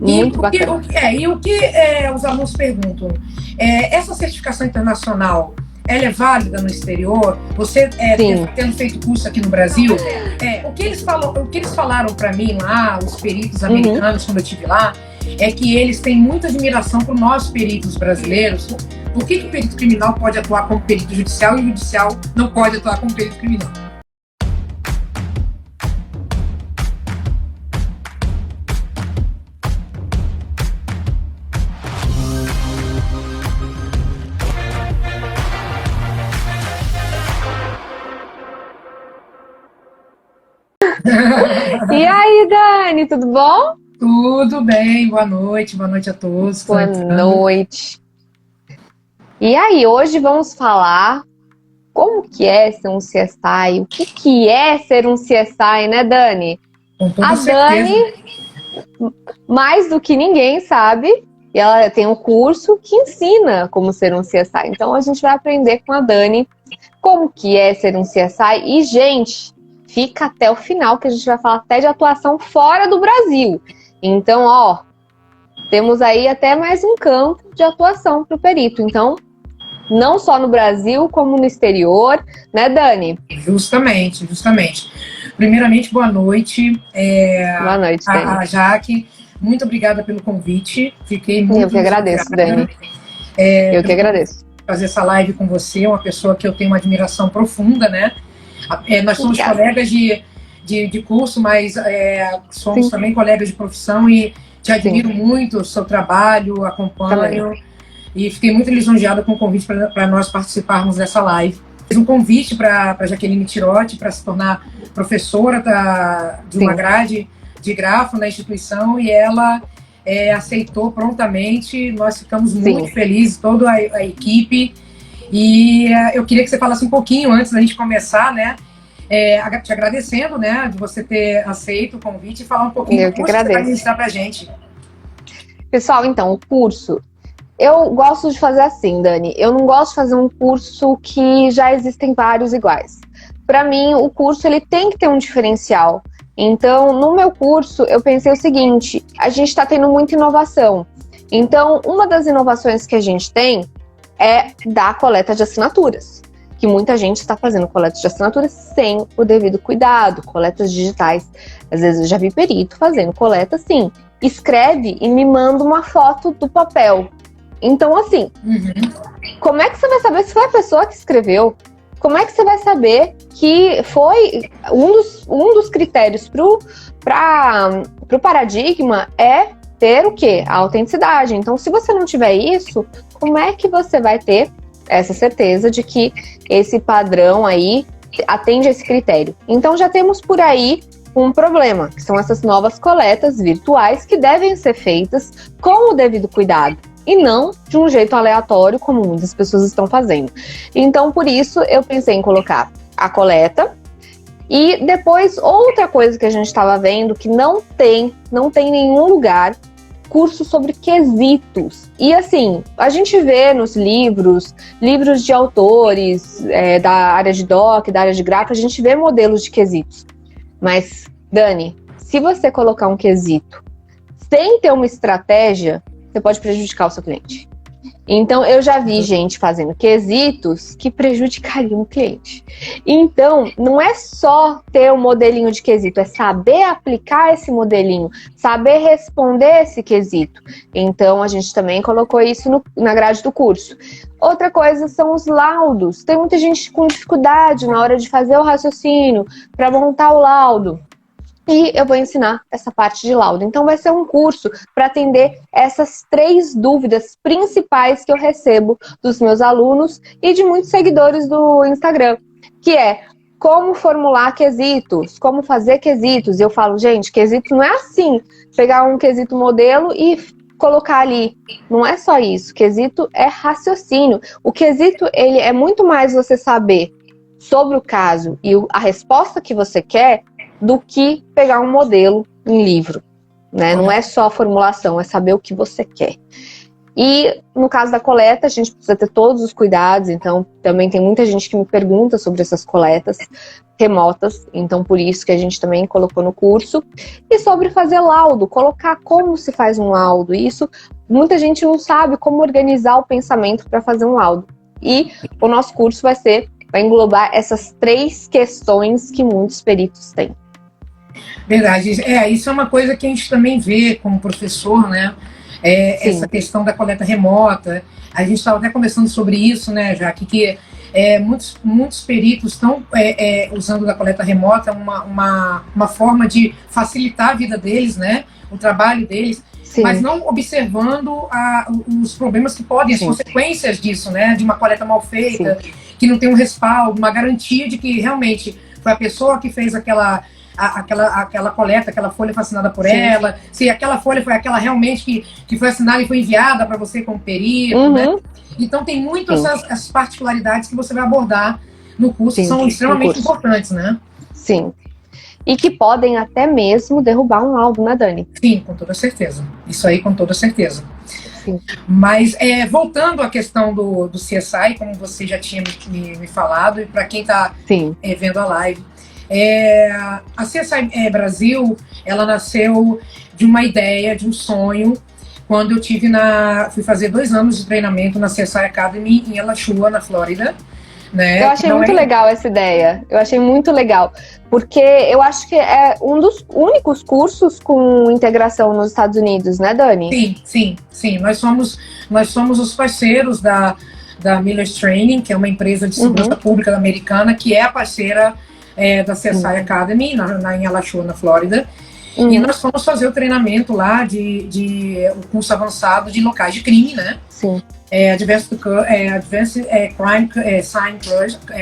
Muito bacana. Os alunos perguntam, essa certificação internacional, ela é válida no exterior? Você tendo feito curso aqui no Brasil, o que eles falaram para mim lá, os peritos americanos, quando eu estive lá, é que eles têm muita admiração por nós peritos brasileiros. Por que o perito criminal pode atuar como perito judicial e o judicial não pode atuar como perito criminal? E aí, Dani, tudo bom? Tudo bem, boa noite a todos. Boa noite. E aí, hoje vamos falar como que é ser um CSI, o que é ser um CSI, né, Dani? Com toda a certeza. Dani, mais do que ninguém sabe, e ela tem um curso que ensina como ser um CSI. Então a gente vai aprender com a Dani como que é ser um CSI. E, gente, fica até o final, que a gente vai falar até de atuação fora do Brasil. Então, temos aí até mais um campo de atuação para o perito. Então, não só no Brasil, como no exterior, né, Dani? Justamente. Primeiramente, boa noite. Boa noite, Dani. A Jaque, muito obrigada pelo convite. Fiquei muito... Eu que agradeço, Dani. Eu que agradeço. Fazer essa live com você, uma pessoa que eu tenho uma admiração profunda, né? Nós somos colegas de curso, mas somos também colegas de profissão e te admiro muito o seu trabalho, acompanho. Também. E fiquei muito lisonjeada com o convite para nós participarmos dessa live. Fiz um convite para Jaqueline Tirotti para se tornar professora de uma grade de grafo na instituição e ela aceitou prontamente. Nós ficamos muito felizes, toda a equipe. E eu queria que você falasse um pouquinho antes da gente começar, né? Te agradecendo, né, de você ter aceito o convite e falar um pouquinho do curso que você vai ministrar para a gente. Pessoal, então, o curso... Eu gosto de fazer assim, Dani. Eu não gosto de fazer um curso que já existem vários iguais. Para mim, o curso ele tem que ter um diferencial. Então, no meu curso, eu pensei o seguinte: a gente está tendo muita inovação. Então, uma das inovações que a gente tem é da coleta de assinaturas. Que muita gente está fazendo coleta de assinaturas sem o devido cuidado, coletas digitais. Às vezes eu já vi perito fazendo coleta assim. Escreve e me manda uma foto do papel. Então, assim, como é que você vai saber se foi a pessoa que escreveu? Como é que você vai saber que foi um dos critérios pro paradigma é ter o quê? A autenticidade. Então, se você não tiver isso, como é que você vai ter essa certeza de que esse padrão aí atende a esse critério? Então, já temos por aí um problema, que são essas novas coletas virtuais que devem ser feitas com o devido cuidado. E não de um jeito aleatório, como muitas pessoas estão fazendo. Então, por isso, eu pensei em colocar a coleta. E depois, outra coisa que a gente estava vendo, que não tem em nenhum lugar, curso sobre quesitos. E assim, a gente vê nos livros de autores da área de doc, da área de grafo, a gente vê modelos de quesitos. Mas, Dani, se você colocar um quesito sem ter uma estratégia, você pode prejudicar o seu cliente. Então, eu já vi gente fazendo quesitos que prejudicariam o cliente. Então, não é só ter um modelinho de quesito, é saber aplicar esse modelinho, saber responder esse quesito. Então, a gente também colocou isso na grade do curso. Outra coisa são os laudos. Tem muita gente com dificuldade na hora de fazer o raciocínio, para montar o laudo. E eu vou ensinar essa parte de laudo. Então vai ser um curso para atender essas 3 dúvidas principais que eu recebo dos meus alunos e de muitos seguidores do Instagram, que é como formular quesitos, como fazer quesitos. E eu falo, gente, quesito não é assim, pegar um quesito modelo e colocar ali. Não é só isso, quesito é raciocínio. O quesito, ele é muito mais você saber sobre o caso e a resposta que você quer do que pegar um modelo em livro, né? Não é só a formulação, é saber o que você quer. E no caso da coleta, a gente precisa ter todos os cuidados, então também tem muita gente que me pergunta sobre essas coletas remotas, então por isso que a gente também colocou no curso. E sobre fazer laudo, colocar como se faz um laudo, isso muita gente não sabe como organizar o pensamento para fazer um laudo. E o nosso curso vai englobar essas 3 questões que muitos peritos têm. Verdade. Isso é uma coisa que a gente também vê como professor, né? Essa questão da coleta remota. A gente estava até conversando sobre isso, né, Jaque, que muitos peritos estão usando da coleta remota uma forma de facilitar a vida deles, né? O trabalho deles. Sim. Mas não observando os problemas que podem, as consequências disso, né? De uma coleta mal feita, que não tem um respaldo, uma garantia de que realmente foi a pessoa que fez aquela coleta, aquela folha foi assinada por ela, se aquela folha foi aquela realmente que foi assinada e foi enviada para você como perito, né? Então tem muitas as particularidades que você vai abordar no curso, que são extremamente importantes, né? Sim. E que podem até mesmo derrubar um laudo, né, Dani? Sim, com toda certeza. Isso aí, com toda certeza. Sim. Mas, voltando à questão do CSI, como você já tinha me falado, e para quem está vendo a live, a CSI Brasil, ela nasceu de uma ideia, de um sonho, quando eu fui fazer 2 anos de treinamento na CSI Academy em Alachua, na Flórida. Né? Eu achei muito legal essa ideia. Eu achei muito legal. Porque eu acho que é um dos únicos cursos com integração nos Estados Unidos, né, Dani? Sim. Nós somos os parceiros da Miller's Training, que é uma empresa de segurança pública americana, que é a parceira da CSI Academy, em Alachua, na Flórida. E nós fomos fazer o treinamento lá o curso avançado de locais de crime, né? Sim. Advanced Crime Sign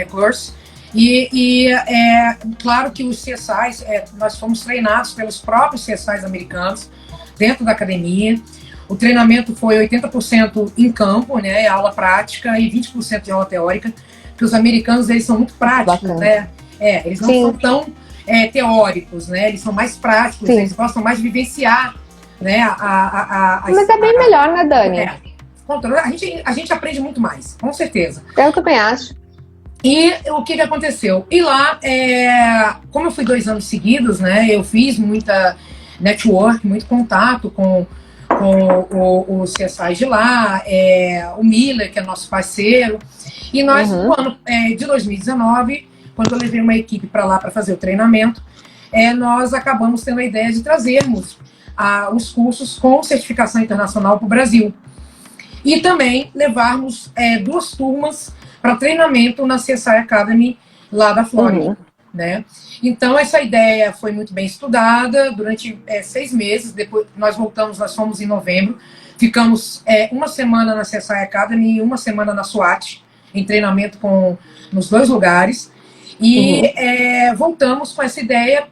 Course. E claro que os CSIs, nós fomos treinados pelos próprios CSIs americanos dentro da academia. O treinamento foi 80% em campo, né, aula prática, e 20% de aula teórica, porque os americanos, eles são muito práticos, né? Eles não são tão teóricos, né? Eles são mais práticos, eles gostam mais de vivenciar, né? Mas é bem melhor, né, Dani? A gente aprende muito mais, com certeza. É o que eu também acho. E o que aconteceu? E lá, como eu fui 2 anos seguidos, né? Eu fiz muita network, muito contato com o CSI de lá, o Miller, que é nosso parceiro. E nós, no ano de 2019, quando eu levei uma equipe para lá para fazer o treinamento, nós acabamos tendo a ideia de trazermos os cursos com certificação internacional para o Brasil. E também levarmos 2 turmas para treinamento na CSI Academy lá da Flórida. Né? Então, essa ideia foi muito bem estudada durante 6 meses. Depois nós fomos em novembro. Ficamos 1 semana na CSI Academy e 1 semana na SWAT, em treinamento nos 2 lugares. E voltamos com essa ideia,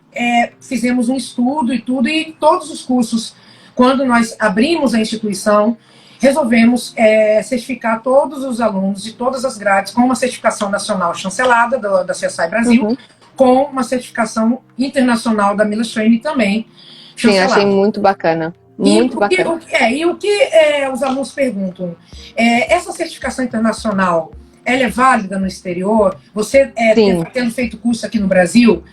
fizemos um estudo e tudo, e todos os cursos, quando nós abrimos a instituição, resolvemos certificar todos os alunos de todas as grades com uma certificação nacional chancelada da CSI Brasil, com uma certificação internacional da Miller's Training também chancelada. Sim, achei muito bacana. Muito bacana. E o que os alunos perguntam? Essa certificação internacional, ela é válida no exterior? Você tendo feito curso aqui no Brasil?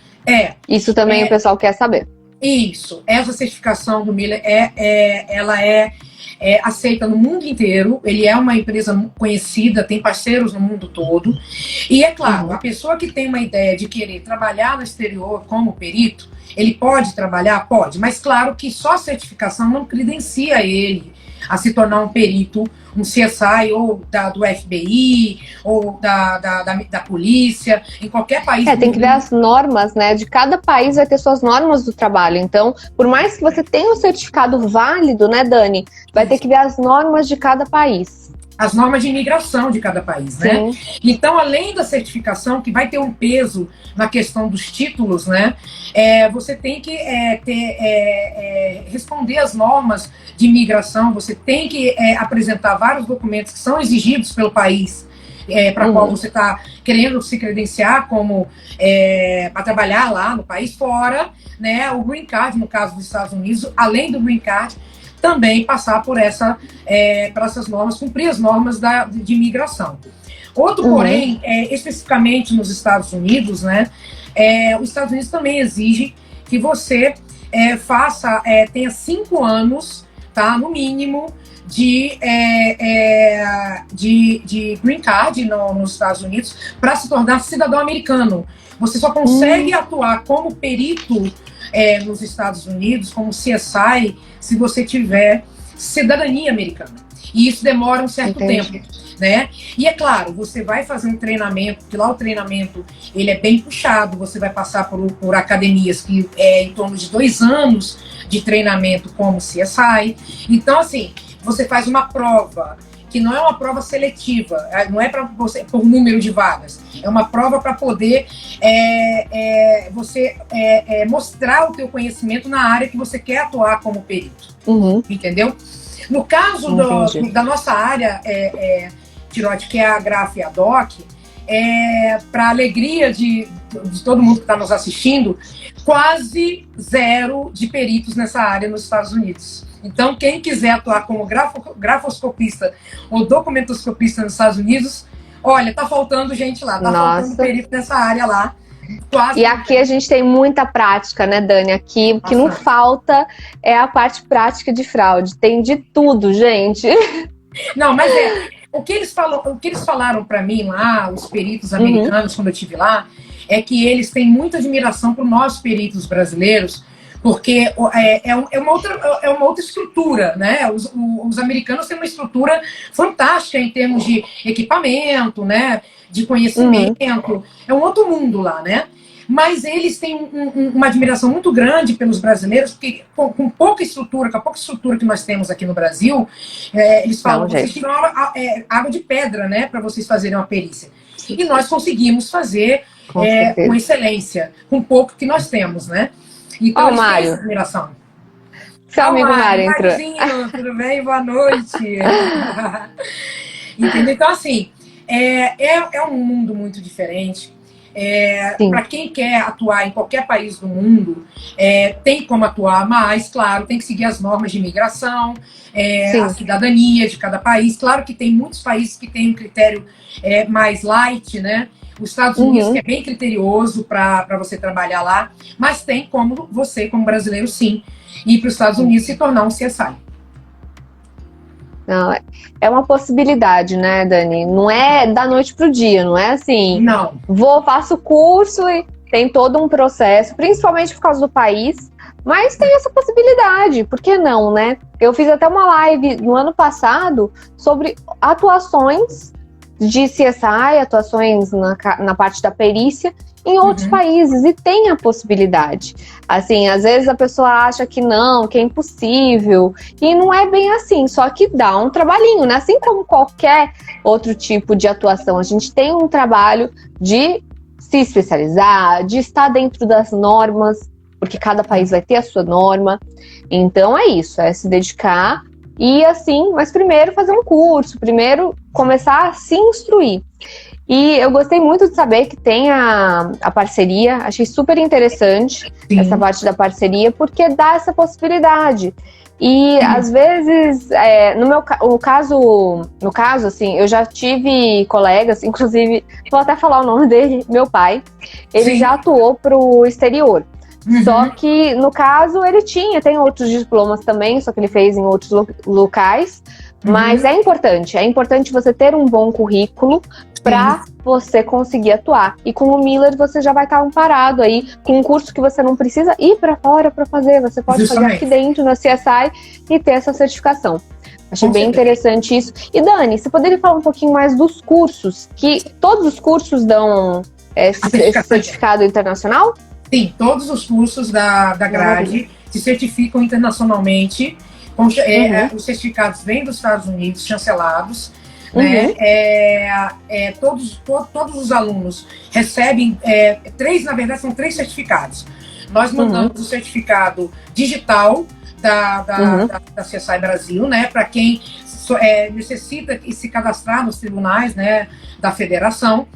Isso também o pessoal quer saber. Isso. Essa certificação do Miller, ela é aceita no mundo inteiro. Ele é uma empresa conhecida, tem parceiros no mundo todo. E é claro, a pessoa que tem uma ideia de querer trabalhar no exterior como perito, ele pode trabalhar? Pode. Mas claro que só a certificação não credencia ele a se tornar um perito, um CSI ou do FBI ou da polícia, em qualquer país. Tem que ver as normas, né? De cada país vai ter suas normas do trabalho. Então, por mais que você tenha um certificado válido, né, Dani? Vai ter que ver as normas de cada país. As normas de imigração de cada país, né? Então, além da certificação, que vai ter um peso na questão dos títulos, né? Você tem que responder às normas de imigração, você tem que apresentar vários documentos que são exigidos pelo país para qual você está querendo se credenciar como para trabalhar lá no país, fora, né, o Green Card, no caso dos Estados Unidos, além do Green Card, também passar por essas normas, cumprir as normas de imigração. Outro, porém, especificamente nos Estados Unidos, né, os Estados Unidos também exigem que você tenha 5 anos, tá, no mínimo, de green card nos Estados Unidos para se tornar cidadão americano. Você só consegue atuar como perito nos Estados Unidos, como CSI, se você tiver cidadania americana. E isso demora um certo tempo, né? E é claro, você vai fazer um treinamento, que lá o treinamento ele é bem puxado, você vai passar por academias que em torno de 2 anos de treinamento como CSI. Então, assim, você faz uma prova, que não é uma prova seletiva, não é para você por número de vagas, é uma prova para poder você mostrar o teu conhecimento na área que você quer atuar como perito, entendeu? No caso da nossa área, Tirote, que é a Graf e a Doc, para alegria de todo mundo que está nos assistindo, quase 0 de peritos nessa área nos Estados Unidos. Então, quem quiser atuar como grafoscopista ou documentoscopista nos Estados Unidos, olha, tá faltando gente lá, tá faltando perito nessa área lá. Quase. E aqui a gente tem muita prática, né, Dani? Aqui o que não falta é a parte prática de fraude. Tem de tudo, gente. Não, mas o que eles falaram para mim lá, os peritos americanos, quando eu estive lá, é que eles têm muita admiração por nós peritos brasileiros, porque é uma outra estrutura, né? Os americanos têm uma estrutura fantástica em termos de equipamento, né? De conhecimento. É um outro mundo lá, né? Mas eles têm uma admiração muito grande pelos brasileiros, porque com pouca estrutura, com a pouca estrutura que nós temos aqui no Brasil, eles falam, vocês tiram água de pedra, né? Para vocês fazerem uma perícia. E nós conseguimos fazer com excelência, com pouco que nós temos, né? Então, eles têm essa admiração. Seu amigo Mário entrou. Tudo bem? Boa noite. Entendeu? Então, assim, é um mundo muito diferente. Para quem quer atuar em qualquer país do mundo, tem como atuar, mas, claro, tem que seguir as normas de imigração, a cidadania de cada país. Claro que tem muitos países que têm um critério mais light, né? Os Estados Unidos, que é bem criterioso para você trabalhar lá, mas tem como você, como brasileiro, sim, ir para os Estados Unidos e se tornar um CSI. Não, é uma possibilidade, né, Dani? Não é da noite pro dia, não é assim. Não. Faço curso e tem todo um processo, principalmente por causa do país, mas tem essa possibilidade, por que não, né? Eu fiz até uma live no ano passado sobre atuações de CSI, atuações na parte da perícia em outros países, e tem a possibilidade. Assim, às vezes a pessoa acha que não, que é impossível, e não é bem assim, só que dá um trabalhinho, né? Assim como qualquer outro tipo de atuação, a gente tem um trabalho de se especializar, de estar dentro das normas, porque cada país vai ter a sua norma. Então é isso, é se dedicar. E assim, mas primeiro fazer um curso, primeiro começar a se instruir. E eu gostei muito de saber que tem a parceria, achei super interessante essa parte da parceria, porque dá essa possibilidade. E às vezes, no caso, assim, eu já tive colegas, inclusive, vou até falar o nome dele, meu pai, ele já atuou pro exterior. Só que, no caso, ele tem outros diplomas também, só que ele fez em outros locais. Mas é importante você ter um bom currículo para você conseguir atuar. E com o Miller você já vai estar amparado aí, com um curso que você não precisa ir para fora para fazer. Você pode fazer aqui dentro na CSI e ter essa certificação. Achei bem interessante isso. E Dani, você poderia falar um pouquinho mais dos cursos? Que todos os cursos dão esse certificado internacional? Sim, todos os cursos da grade se certificam internacionalmente. Os certificados vêm dos Estados Unidos, chancelados. Né? Todos os alunos recebem são 3 certificados. Nós mandamos o certificado digital da CSI Brasil, né? Para quem necessita se cadastrar nos tribunais, né, da federação.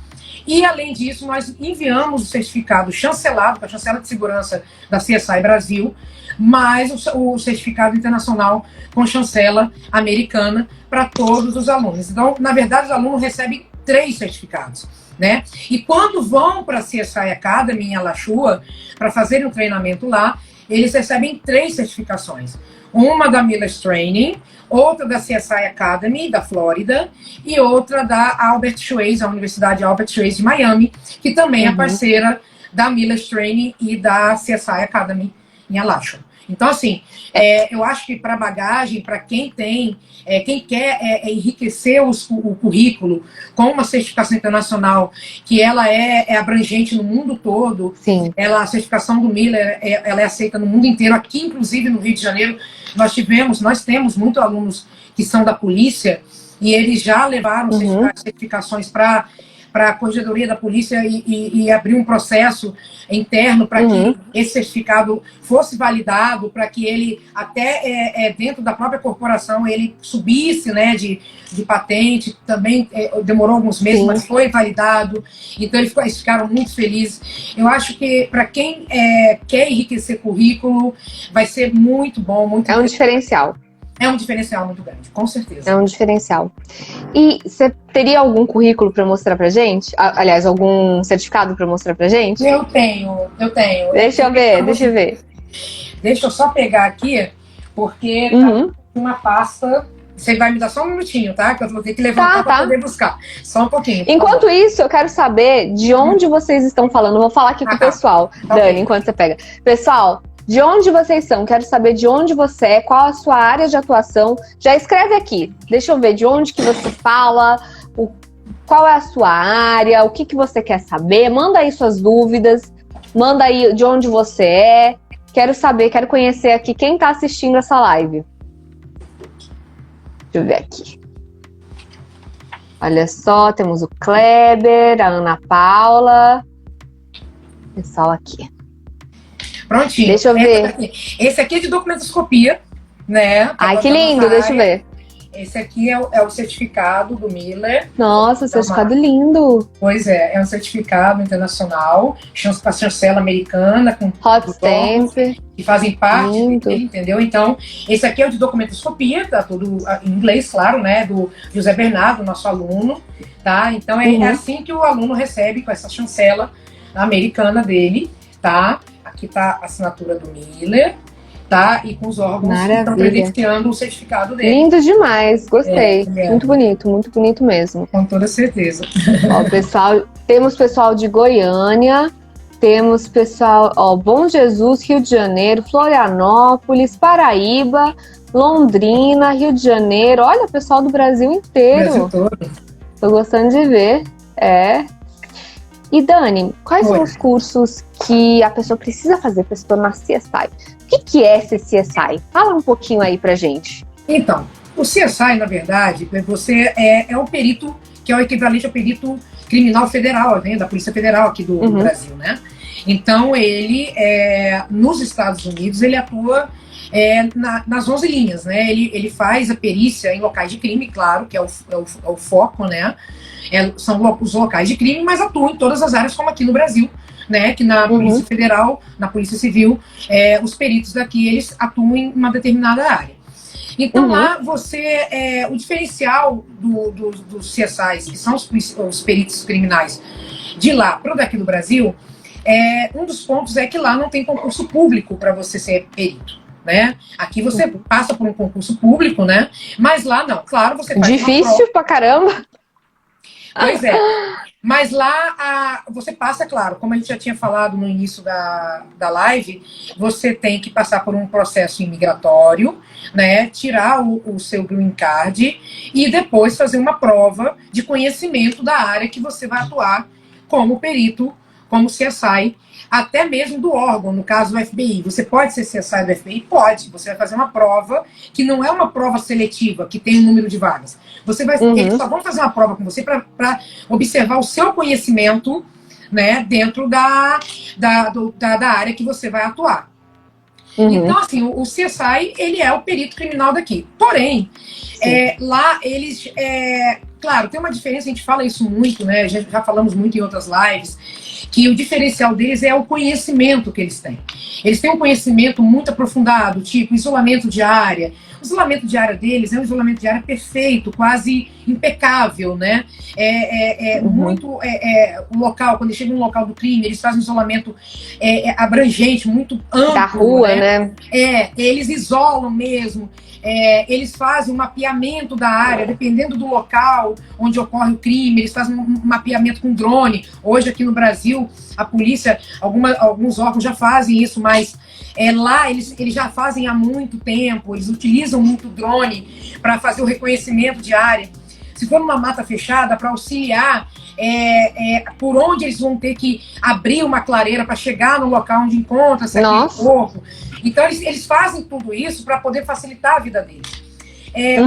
E, além disso, nós enviamos o certificado chancelado, para a chancela de segurança da CSI Brasil, mais o certificado internacional com chancela americana para todos os alunos. Então, na verdade, os alunos recebem 3 certificados, né? E quando vão para a CSI Academy em Alachua, para fazerem um treinamento lá, eles recebem 3 certificações. Uma da Miller's Training, outra da CSI Academy, da Flórida, e outra da Albert Schweitzer, a Universidade Albert Schweitzer de Miami, que também é parceira da Miller's Training e da CSI Academy em Alachua. Então, assim, eu acho que para bagagem, para quem quem quer enriquecer o currículo com uma certificação internacional, que ela é abrangente no mundo todo. Sim. A certificação do Miller, ela é aceita no mundo inteiro. Aqui, inclusive, no Rio de Janeiro, nós temos muitos alunos que são da polícia, e eles já levaram certificações para a Corregedoria da Polícia e abrir um processo interno para que esse certificado fosse validado, para que ele, até dentro da própria corporação, ele subisse, né, de patente. Também demorou alguns meses, mas foi validado. Então, eles ficaram muito felizes. Eu acho que, para quem quer enriquecer currículo, vai ser muito bom. Muito um diferencial. É um diferencial muito grande, com certeza. É um diferencial. E você teria algum currículo para mostrar pra gente? Aliás, algum certificado para mostrar pra gente? Eu tenho. Deixa eu ver. Deixa eu só pegar aqui, porque tá uma pasta. Você vai me dar só um minutinho, tá? Que eu vou ter que levantar para poder buscar. Só um pouquinho. Enquanto isso, eu quero saber de onde vocês estão falando. Vou falar aqui com o pessoal, Dani, enquanto você pega. Pessoal, de onde vocês são? Quero saber de onde você é, qual a sua área de atuação. Já escreve aqui. Deixa eu ver de onde que você fala, qual é a sua área, o que você quer saber. Manda aí suas dúvidas, manda aí de onde você é. Quero saber, quero conhecer aqui quem está assistindo essa live. Deixa eu ver aqui. Olha só, temos o Kleber, a Ana Paula. Pessoal aqui. Prontinho. Deixa eu ver. Esse aqui é de documentoscopia, né? Ai, que lindo, deixa eu ver. Esse aqui é o certificado do Miller. Nossa, certificado lindo. Pois é um certificado internacional, a chancela americana, com hot stamp, que fazem parte dele, entendeu? Então, esse aqui é o de documentoscopia, tá tudo em inglês, claro, né? Do José Bernardo, nosso aluno, tá? Então, é assim que o aluno recebe, com essa chancela americana dele, tá? Aqui tá a assinatura do Miller, tá? E com os órgãos que estão credenciando o certificado dele. Lindo demais, gostei. Muito bonito mesmo. Com toda certeza. Ó, pessoal, temos pessoal de Goiânia, temos pessoal, Bom Jesus, Rio de Janeiro, Florianópolis, Paraíba, Londrina, Rio de Janeiro. Olha, pessoal do Brasil inteiro. Brasil todo. Tô gostando de ver. E Dani, quais são os cursos que a pessoa precisa fazer para se tornar CSI? O que é esse CSI? Fala um pouquinho aí pra gente. Então, o CSI, na verdade, você é um perito que é o equivalente ao perito criminal federal, né, da Polícia Federal aqui do Brasil, né? Então, ele, nos Estados Unidos, ele atua nas 11 linhas, né? Ele faz a perícia em locais de crime, claro, que é o foco, né? São os locais de crime, mas atua em todas as áreas, como aqui no Brasil, né? Que na Polícia Federal, na Polícia Civil, os peritos daqui, eles atuam em uma determinada área. Então, lá, o diferencial dos CSIs, que são os peritos criminais de lá para o daqui do Brasil, um dos pontos é que lá não tem concurso público para você ser perito. Né? Aqui você passa por um concurso público, né? Mas lá não. Claro, você faz difícil pra caramba. Pois é. Mas lá você passa, claro, como a gente já tinha falado no início da live, você tem que passar por um processo imigratório, né? Tirar o seu green card e depois fazer uma prova de conhecimento da área que você vai atuar como perito, como CSI, até mesmo do órgão, no caso do FBI. Você pode ser CSI do FBI? Pode. Você vai fazer uma prova que não é uma prova seletiva, que tem um número de vagas. Eles só vão fazer uma prova com você para observar o seu conhecimento, né, dentro da área que você vai atuar. Então, assim, o CSI, ele é o perito criminal daqui. Porém, lá eles... claro, tem uma diferença, a gente fala isso muito, né? Já falamos muito em outras lives, que o diferencial deles é o conhecimento que eles têm. Eles têm um conhecimento muito aprofundado, tipo isolamento de área. O isolamento de área deles é um isolamento de área perfeito, quase impecável, né? Muito o local, quando eles chegam no local do crime, eles fazem um isolamento abrangente, muito amplo. Da rua, né? Eles isolam mesmo. Eles fazem um mapeamento da área, dependendo do local onde ocorre o crime, eles fazem um mapeamento com drone. Hoje, aqui no Brasil, a polícia, alguns órgãos já fazem isso, mas lá eles já fazem há muito tempo, eles utilizam muito drone para fazer o reconhecimento de área. Se for numa mata fechada, para auxiliar por onde eles vão ter que abrir uma clareira para chegar no local onde encontra-se aquele corpo. Então, eles fazem tudo isso para poder facilitar a vida deles.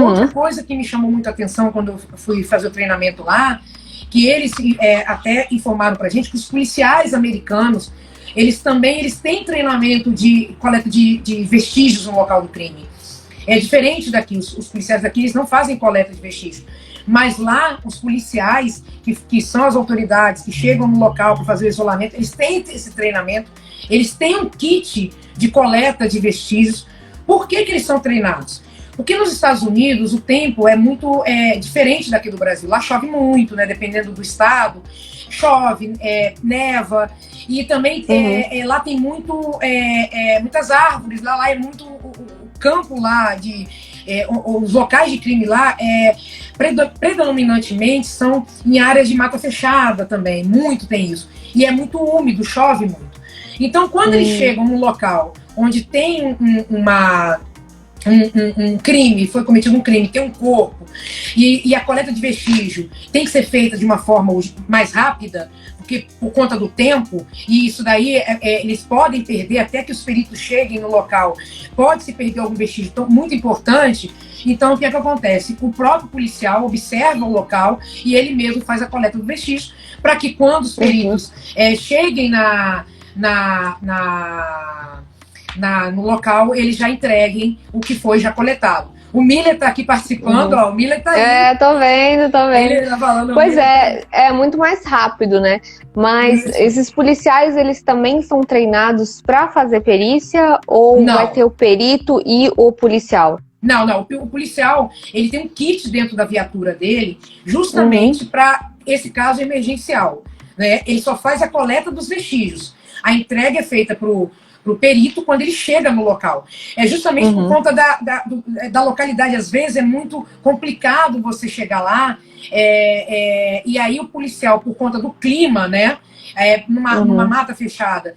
Outra coisa que me chamou muita atenção quando eu fui fazer o treinamento lá, que eles até informaram para a gente que os policiais americanos, eles têm treinamento de coleta de vestígios no local do crime. É diferente daqui, os policiais daqui eles não fazem coleta de vestígios. Mas lá, os policiais, que são as autoridades que chegam no local para fazer o isolamento, eles têm esse treinamento, eles têm um kit de coleta de vestígios. Por que eles são treinados? Porque nos Estados Unidos o tempo é muito diferente daqui do Brasil. Lá chove muito, né? Dependendo do estado, chove, neva. E também lá tem muitas árvores, lá é muito o campo lá, os locais de crime lá predominantemente são em áreas de mata fechada também, muito tem isso. E é muito úmido, chove muito. Então, quando eles chegam num local onde tem um crime, foi cometido um crime, tem um corpo, e a coleta de vestígio tem que ser feita de uma forma mais rápida, porque por conta do tempo, e isso daí eles podem perder, até que os peritos cheguem no local, pode-se perder algum vestígio muito importante. Então, o que acontece? O próprio policial observa o local e ele mesmo faz a coleta do vestígio, para que quando os peritos cheguem no local, eles já entreguem o que foi já coletado. O Miller tá aqui participando, ó, o Miller tá aí. Tô vendo. Ele tá falando, pois é muito mais rápido, né? Mas esses policiais, eles também são treinados para fazer perícia ou não, vai ter o perito e o policial? Não, o policial, ele tem um kit dentro da viatura dele, justamente para esse caso emergencial, né? Ele só faz a coleta dos vestígios. A entrega é feita pro perito quando ele chega no local. É justamente por conta da localidade. Às vezes é muito complicado você chegar lá, e aí o policial, por conta do clima, né, numa mata fechada,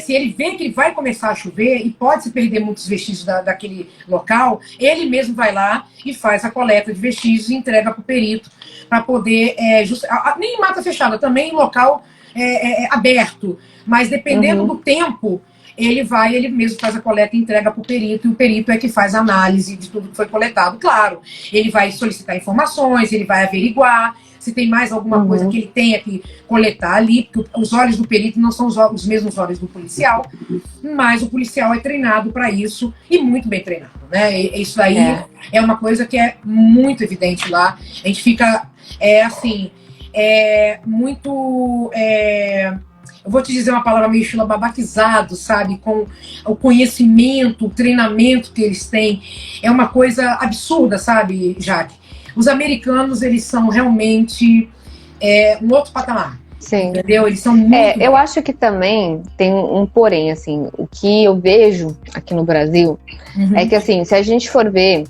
se ele vê que vai começar a chover e pode se perder muitos vestígios daquele local, ele mesmo vai lá e faz a coleta de vestígios e entrega para o perito, para poder... nem em mata fechada, também em local aberto, mas dependendo do tempo, ele mesmo faz a coleta e entrega para o perito, e o perito é que faz a análise de tudo que foi coletado. Claro, ele vai solicitar informações, ele vai averiguar se tem mais alguma coisa que ele tenha que coletar ali, porque os olhos do perito não são os mesmos olhos do policial, mas o policial é treinado para isso, e muito bem treinado, né? Isso aí é uma coisa que é muito evidente lá. A gente fica, muito... eu vou te dizer uma palavra meio estilo babaquizado, sabe? Com o conhecimento, o treinamento que eles têm. É uma coisa absurda, sabe, Jaque? Os americanos, eles são realmente um outro patamar. Sim. Entendeu? Eles são muito... eu acho que também tem um porém, assim. O que eu vejo aqui no Brasil é que, assim, se a gente for ver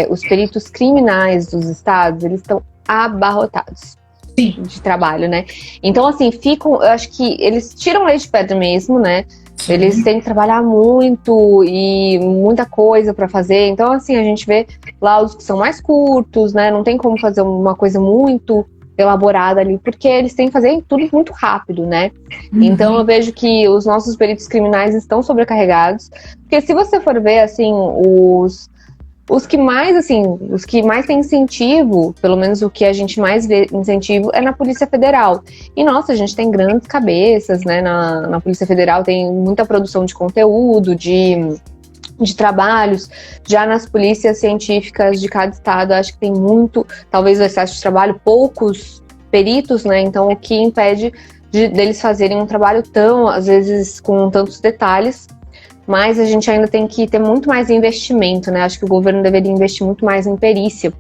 os peritos criminais dos estados, eles estão abarrotados de trabalho, né? Então, assim, eu acho que eles tiram leite de pedra mesmo, né? Sim. Eles têm que trabalhar muito e muita coisa para fazer. Então, assim, a gente vê laudos que são mais curtos, né? Não tem como fazer uma coisa muito elaborada ali, porque eles têm que fazer tudo muito rápido, né? Então, eu vejo que os nossos peritos criminais estão sobrecarregados, porque se você for ver, assim, Os que mais, assim, os que mais têm incentivo, pelo menos o que a gente mais vê incentivo, é na Polícia Federal. E, nossa, a gente tem grandes cabeças, né, na Polícia Federal, tem muita produção de conteúdo, de trabalhos. Já nas polícias científicas de cada estado, acho que tem muito, talvez o excesso de trabalho, poucos peritos, né, então o que impede deles fazerem um trabalho tão, às vezes, com tantos detalhes. Mas a gente ainda tem que ter muito mais investimento, né? Acho que o governo deveria investir muito mais em perícia,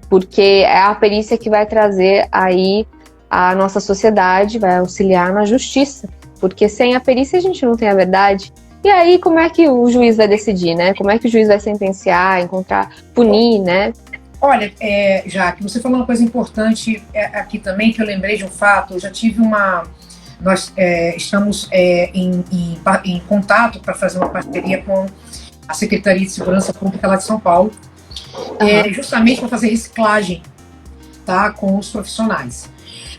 porque é a perícia que vai trazer aí a nossa sociedade, vai auxiliar na justiça, porque sem a perícia a gente não tem a verdade. E aí, como é que o juiz vai decidir, né? Como é que o juiz vai sentenciar, encontrar, punir, né? Olha, Jaque, você falou uma coisa importante aqui também, que eu lembrei de um fato. Eu já tive nós estamos em contato para fazer uma parceria com a Secretaria de Segurança Pública lá de São Paulo, justamente para fazer reciclagem, tá, com os profissionais.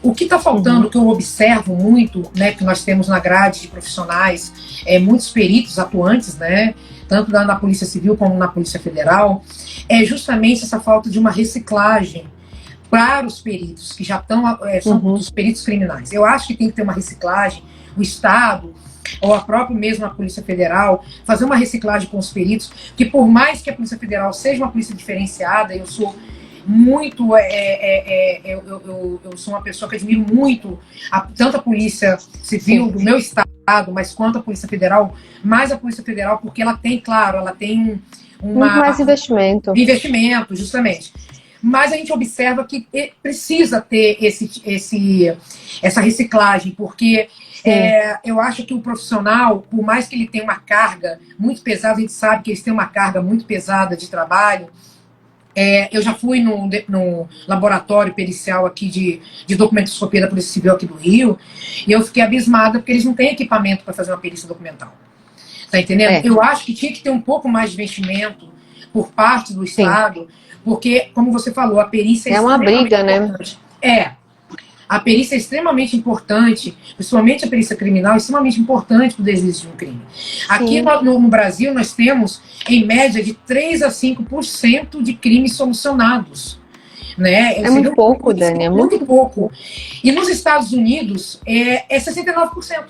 O que está faltando, que eu observo muito, né, que nós temos na grade de profissionais, muitos peritos atuantes, né, tanto na Polícia Civil como na Polícia Federal, é justamente essa falta de uma reciclagem para os peritos, que já estão, são os peritos criminais. Eu acho que tem que ter uma reciclagem, o Estado, ou a própria mesmo a Polícia Federal, fazer uma reciclagem com os peritos, que por mais que a Polícia Federal seja uma polícia diferenciada, eu sou muito, eu sou uma pessoa que admiro muito tanto a Polícia Civil do meu estado, mas quanto a Polícia Federal, mais a Polícia Federal, porque ela tem, claro, ela tem muito mais investimento. Investimento, justamente. Mas a gente observa que precisa ter essa reciclagem, porque eu acho que o profissional, por mais que ele tenha uma carga muito pesada, a gente sabe que eles têm uma carga muito pesada de trabalho. Eu já fui no laboratório pericial aqui de documentoscopia da Polícia Civil aqui do Rio, e eu fiquei abismada porque eles não têm equipamento para fazer uma perícia documental. Tá entendendo? Eu acho que tinha que ter um pouco mais de investimento por parte do Estado, porque, como você falou, a perícia é uma briga, importante. A perícia é extremamente importante, principalmente a perícia criminal, é extremamente importante para o desvio de um crime. Aqui no Brasil, nós temos, em média, de 3 a 5% de crimes solucionados. Né? É muito pouco, Dani, é muito pouco. E nos Estados Unidos, é 69%.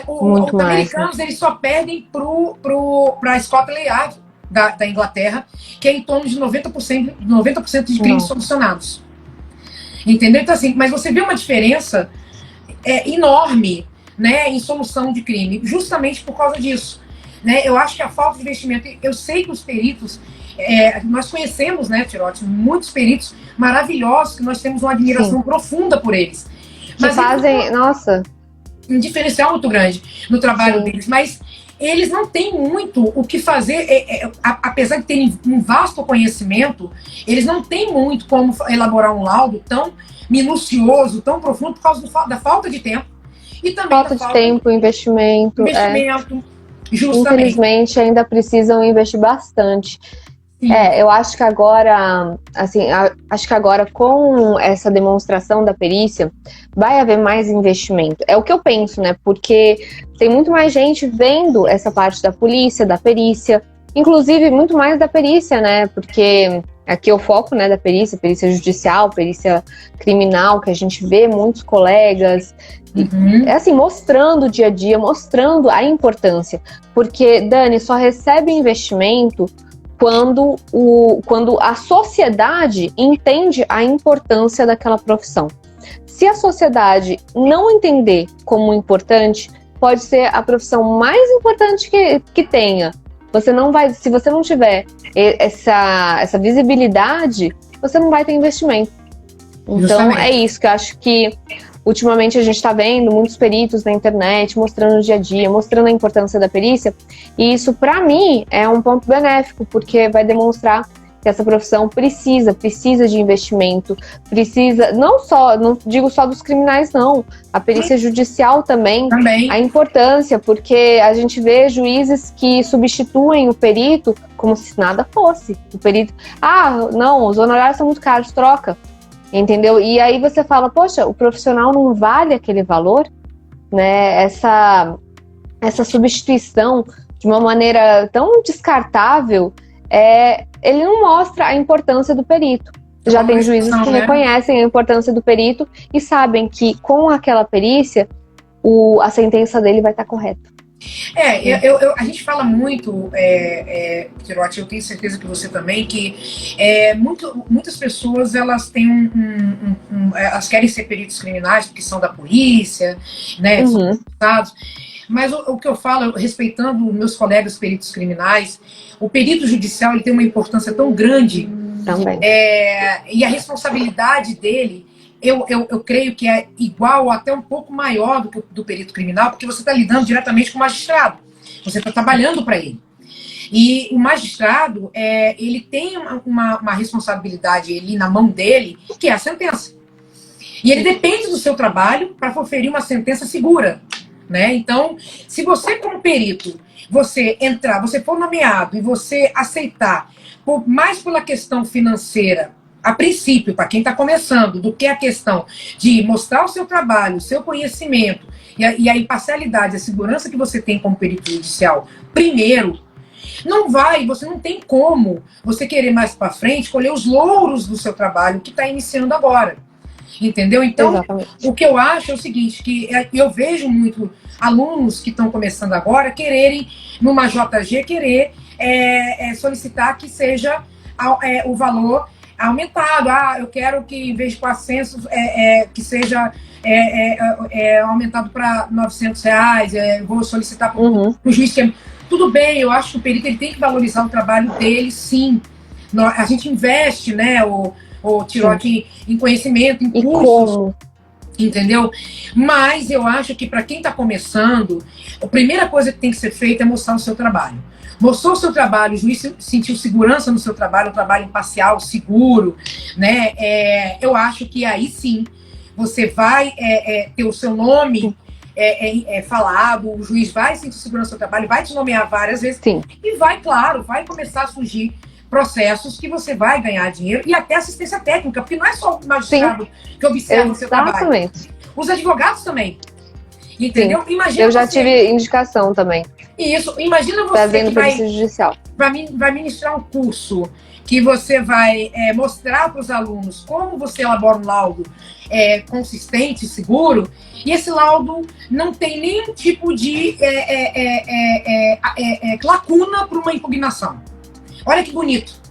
Os americanos, eles só perdem para a Scotland Yard da Inglaterra, que é em torno de 90% de crimes solucionados. Entendeu? Então, assim, mas você vê uma diferença enorme, né, em solução de crime, justamente por causa disso. Né? Eu acho que a falta de investimento... Eu sei que os peritos... nós conhecemos, né, Tirotti, muitos peritos maravilhosos, que nós temos uma admiração profunda por eles. Mas fazem... Nossa... Um diferencial muito grande no trabalho deles, mas eles não têm muito o que fazer, apesar de terem um vasto conhecimento, eles não têm muito como elaborar um laudo tão minucioso, tão profundo, por causa da falta de tempo. E também falta de tempo, investimento. Justamente. Infelizmente, ainda precisam investir bastante. Eu acho que agora, assim, com essa demonstração da perícia, vai haver mais investimento. É o que eu penso, né? Porque tem muito mais gente vendo essa parte da polícia, da perícia, inclusive muito mais da perícia, né? Porque aqui o foco, né, da perícia judicial, perícia criminal, que a gente vê muitos colegas, assim, mostrando o dia a dia, mostrando a importância. Porque, Dani, só recebe investimento quando a sociedade entende a importância daquela profissão. Se a sociedade não entender como importante, pode ser a profissão mais importante que tenha. Você não vai, se você não tiver essa visibilidade, você não vai ter investimento. Então, justamente. É isso que eu acho que ultimamente a gente está vendo muitos peritos na internet mostrando o dia a dia, mostrando a importância da perícia, e isso, para mim, é um ponto benéfico, porque vai demonstrar que essa profissão precisa de investimento, precisa, não digo só dos criminais, não, a perícia judicial também, a importância, porque a gente vê juízes que substituem o perito como se nada fosse. O perito, não, os honorários são muito caros, troca. Entendeu? E aí você fala, poxa, o profissional não vale aquele valor, né? Essa substituição de uma maneira tão descartável, ele não mostra a importância do perito. Já tem juízes que reconhecem a importância do perito e sabem que com aquela perícia a sentença dele vai estar correta. A gente fala muito, Tirote, eu tenho certeza que você também, que muitas pessoas elas têm elas querem ser peritos criminais porque são da polícia, né? São deputados. Mas o que eu falo, respeitando meus colegas peritos criminais, o perito judicial ele tem uma importância tão grande também. E a responsabilidade dele, eu creio que é igual ou até um pouco maior do que do perito criminal, porque você está lidando diretamente com o magistrado. Você está trabalhando para ele. E o magistrado, ele tem uma responsabilidade ali na mão dele, que é a sentença. E ele depende do seu trabalho para proferir uma sentença segura. Né? Então, se você como perito, você for nomeado e você aceitar, mais pela questão financeira, a princípio, para quem está começando, do que a questão de mostrar o seu trabalho, o seu conhecimento e a imparcialidade, a segurança que você tem como perito judicial, primeiro, você não tem como você querer mais para frente colher os louros do seu trabalho que está iniciando agora. Entendeu? Então, exatamente. O que eu acho é o seguinte, que eu vejo muito alunos que estão começando agora quererem, numa JG, solicitar que seja o valor aumentado. Eu quero que, em vez de 400, que seja aumentado para R$900. Vou solicitar para o juiz que tudo bem, eu acho que o perito ele tem que valorizar o trabalho dele, sim. A gente investe, né, o Tirote em conhecimento, em cursos, entendeu? Mas eu acho que para quem está começando, a primeira coisa que tem que ser feita é mostrar o seu trabalho. Mostrou o seu trabalho, o juiz sentiu segurança no seu trabalho, um trabalho imparcial, seguro, né? Eu acho que aí sim você vai ter o seu nome falado, o juiz vai sentir segurança no seu trabalho, vai te nomear várias vezes, sim. E vai começar a surgir processos que você vai ganhar dinheiro e até assistência técnica, porque não é só o magistrado que observa o seu trabalho. Os advogados também. Entendeu? Imagina eu já tive indicação também. Isso. Imagina você que vai ministrar um curso que você vai mostrar para os alunos como você elabora um laudo consistente, seguro, e esse laudo não tem nenhum tipo de lacuna para uma impugnação. Olha que bonito.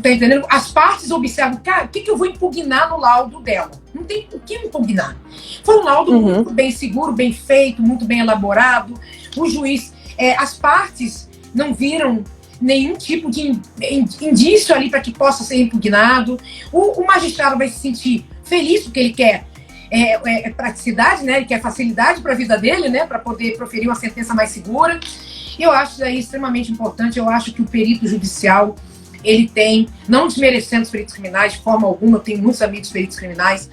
Tá entendendo? As partes observam, cara, o que eu vou impugnar no laudo dela? Não tem o que impugnar. Foi um laudo muito bem seguro, bem feito, muito bem elaborado. O juiz, as partes não viram nenhum tipo de indício ali para que possa ser impugnado. O magistrado vai se sentir feliz porque ele quer praticidade, né? Ele quer facilidade para a vida dele, né? Para poder proferir uma sentença mais segura. E eu acho isso aí extremamente importante. Eu acho que o perito judicial, ele tem, não desmerecendo os peritos criminais de forma alguma, eu tenho muitos amigos peritos criminais,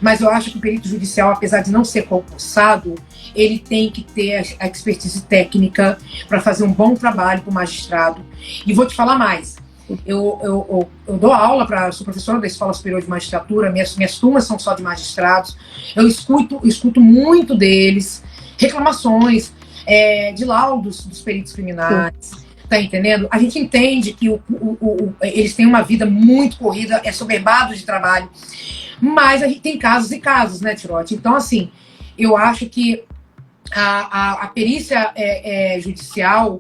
mas eu acho que o perito judicial, apesar de não ser concursado, ele tem que ter a expertise técnica para fazer um bom trabalho para o magistrado. E vou te falar mais. Eu dou aula, sou professora da Escola Superior de Magistratura, minhas turmas são só de magistrados, eu escuto muito deles, reclamações, de laudos dos peritos criminais. Sim. Tá entendendo? A gente entende que eles têm uma vida muito corrida, soberbados de trabalho, mas a gente tem casos e casos, né, Tirote? Então, assim, eu acho que a perícia judicial,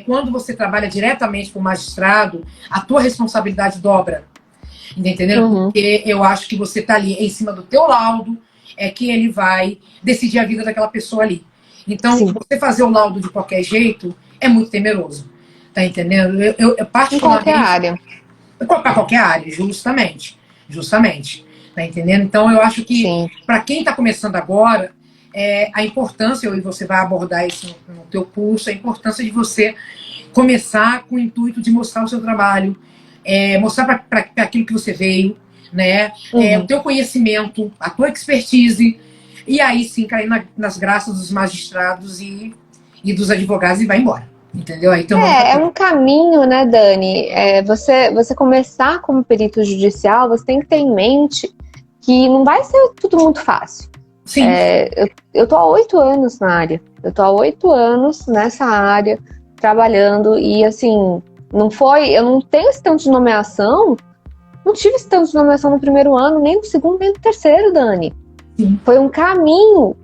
quando você trabalha diretamente com o magistrado, a tua responsabilidade dobra, entendeu? Porque eu acho que você tá ali em cima do teu laudo, que ele vai decidir a vida daquela pessoa ali. Então, sim, você fazer o laudo de qualquer jeito é muito temeroso. Tá entendendo? Eu particularmente... Em qualquer área. Para qualquer área, justamente. Justamente. Tá entendendo? Então, eu acho que, para quem está começando agora, a importância, e você vai abordar isso no teu curso, a importância de você começar com o intuito de mostrar o seu trabalho, mostrar para aquilo que você veio, né? O teu conhecimento, a tua expertise, e aí sim cair nas graças dos magistrados e dos advogados e vai embora. Entendeu? Então, é um caminho, né, Dani? Você começar como perito judicial, você tem que ter em mente que não vai ser tudo muito fácil. Sim. Eu tô há 8 anos na área. Eu tô há 8 anos nessa área, trabalhando, e assim, Não foi, eu não tenho esse tanto de nomeação, não tive esse tanto de nomeação no primeiro ano, nem no segundo, nem no terceiro, Dani. Sim. Foi um caminho,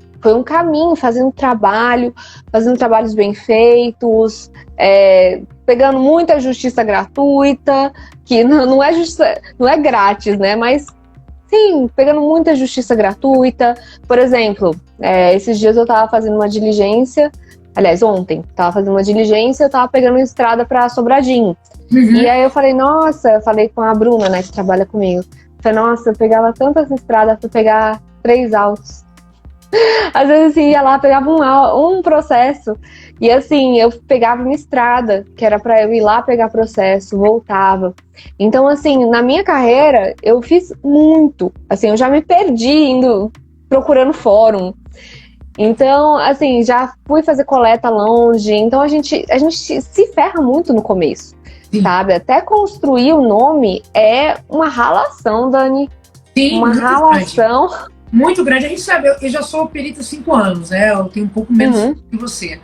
fazendo trabalhos bem feitos, pegando muita justiça gratuita, que não é justiça, não é grátis, né? Mas sim, pegando muita justiça gratuita. Por exemplo, esses dias eu tava fazendo uma diligência, aliás, ontem, tava fazendo uma diligência, eu tava pegando uma estrada pra Sobradinho. Uhum. E aí eu falei, nossa, eu falei com a Bruna, né, que trabalha comigo. Falei, nossa, eu pegava tantas estradas pra pegar 3 autos. Às vezes, assim, ia lá, pegava um processo, e assim, eu pegava uma estrada, que era pra eu ir lá pegar processo, voltava. Então, assim, na minha carreira, eu fiz muito. Assim, eu já me perdi procurando fórum. Então, assim, já fui fazer coleta longe. Então, a gente se ferra muito no começo. Sim. Sabe? Até construir o nome é uma ralação, Dani. Sim, uma ralação. Muito grande. A gente sabe, eu já sou perita há 5 anos, né? Eu tenho um pouco menos que você.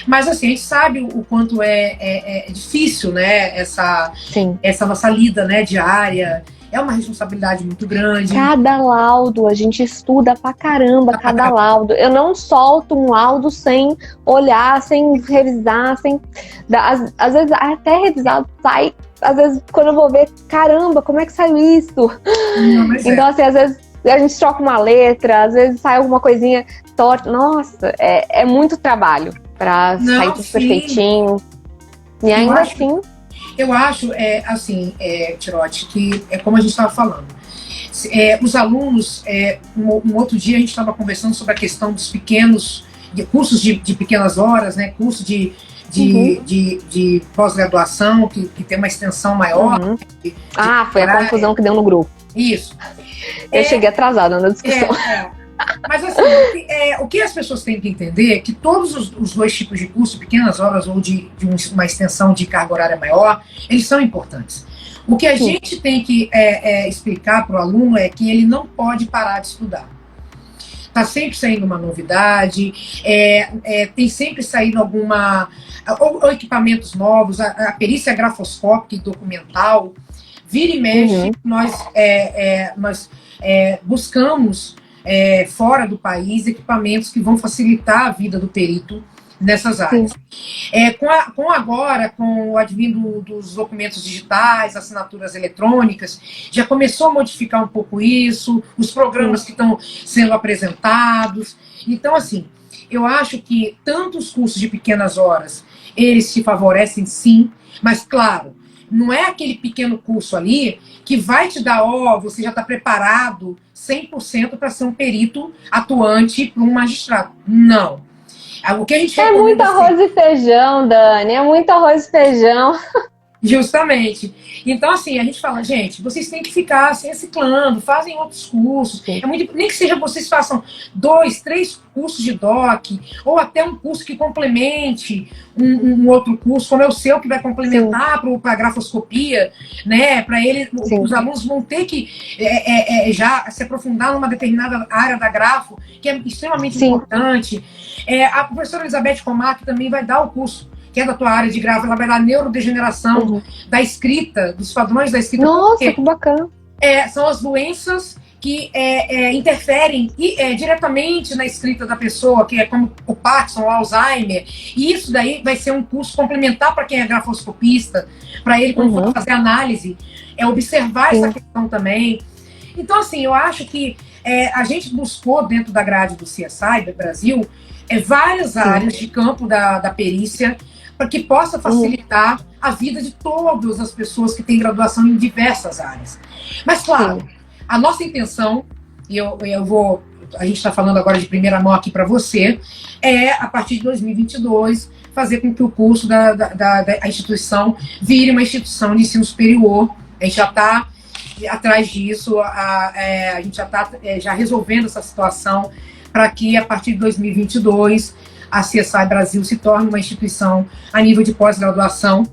Mas, assim, a gente sabe o quanto é difícil, né? Essa nossa lida, né, diária. É uma responsabilidade muito grande. Cada laudo, a gente estuda pra caramba, cada laudo. Eu não solto um laudo sem olhar, sem revisar, às vezes até revisado sai, às vezes quando eu vou ver, caramba, como é que saiu isso? Não, então, assim, às vezes a gente troca uma letra, às vezes sai alguma coisinha torta. Nossa, é muito trabalho pra sair tudo perfeitinho. E ainda assim... Eu acho, Tirotti, que é como a gente estava falando. Os alunos, um outro dia a gente estava conversando sobre a questão dos cursos de pequenas horas, né? Curso de pós-graduação, que tem uma extensão maior. Foi a confusão que deu no grupo. Isso. Eu cheguei atrasada na discussão. Mas assim, o que as pessoas têm que entender é que todos os 2 tipos de curso, pequenas horas ou de uma extensão de carga horária maior, eles são importantes. O que a gente tem que explicar para o aluno é que ele não pode parar de estudar. Está sempre saindo uma novidade, tem sempre saído ou equipamentos novos, a perícia grafoscópica e documental. Vira e mexe, nós buscamos fora do país equipamentos que vão facilitar a vida do perito nessas áreas. Com o advento dos documentos digitais, assinaturas eletrônicas, já começou a modificar um pouco isso, os programas que estão sendo apresentados. Então, assim, eu acho que tanto os cursos de pequenas horas, eles te favorecem sim, mas, claro, não é aquele pequeno curso ali que vai te dar, você já está preparado 100% para ser um perito atuante para um magistrado. Não. O que a gente muito arroz e feijão, Dani. É muito arroz e feijão. Justamente. Então, assim, a gente fala, gente, vocês têm que ficar se reciclando, fazem outros cursos. Nem que seja vocês façam 2, 3 cursos de DOC, ou até um curso que complemente um outro curso, como é o seu, que vai complementar para a grafoscopia, né? Para ele, os alunos vão ter que já se aprofundar numa determinada área da grafo, que é extremamente importante. A professora Elizabeth Comac também vai dar o curso, que é da tua área de grafo, ela vai dar neurodegeneração da escrita, dos padrões da escrita. Nossa, que bacana. São as doenças que interferem diretamente na escrita da pessoa, que é como o Parkinson, o Alzheimer. E isso daí vai ser um curso complementar para quem é grafoscopista, para ele, quando for fazer análise, observar essa questão também. Então, assim, eu acho que a gente buscou, dentro da grade do CSI do Brasil, várias áreas de campo da perícia, para que possa facilitar a vida de todas as pessoas que têm graduação em diversas áreas. Mas, claro, a nossa intenção, e a gente está falando agora de primeira mão aqui para você, a partir de 2022, fazer com que o curso da instituição vire uma instituição de ensino superior. A gente já está atrás disso, a gente já está já resolvendo essa situação, para que, a partir de 2022, a CSI Brasil se torne uma instituição a nível de pós-graduação,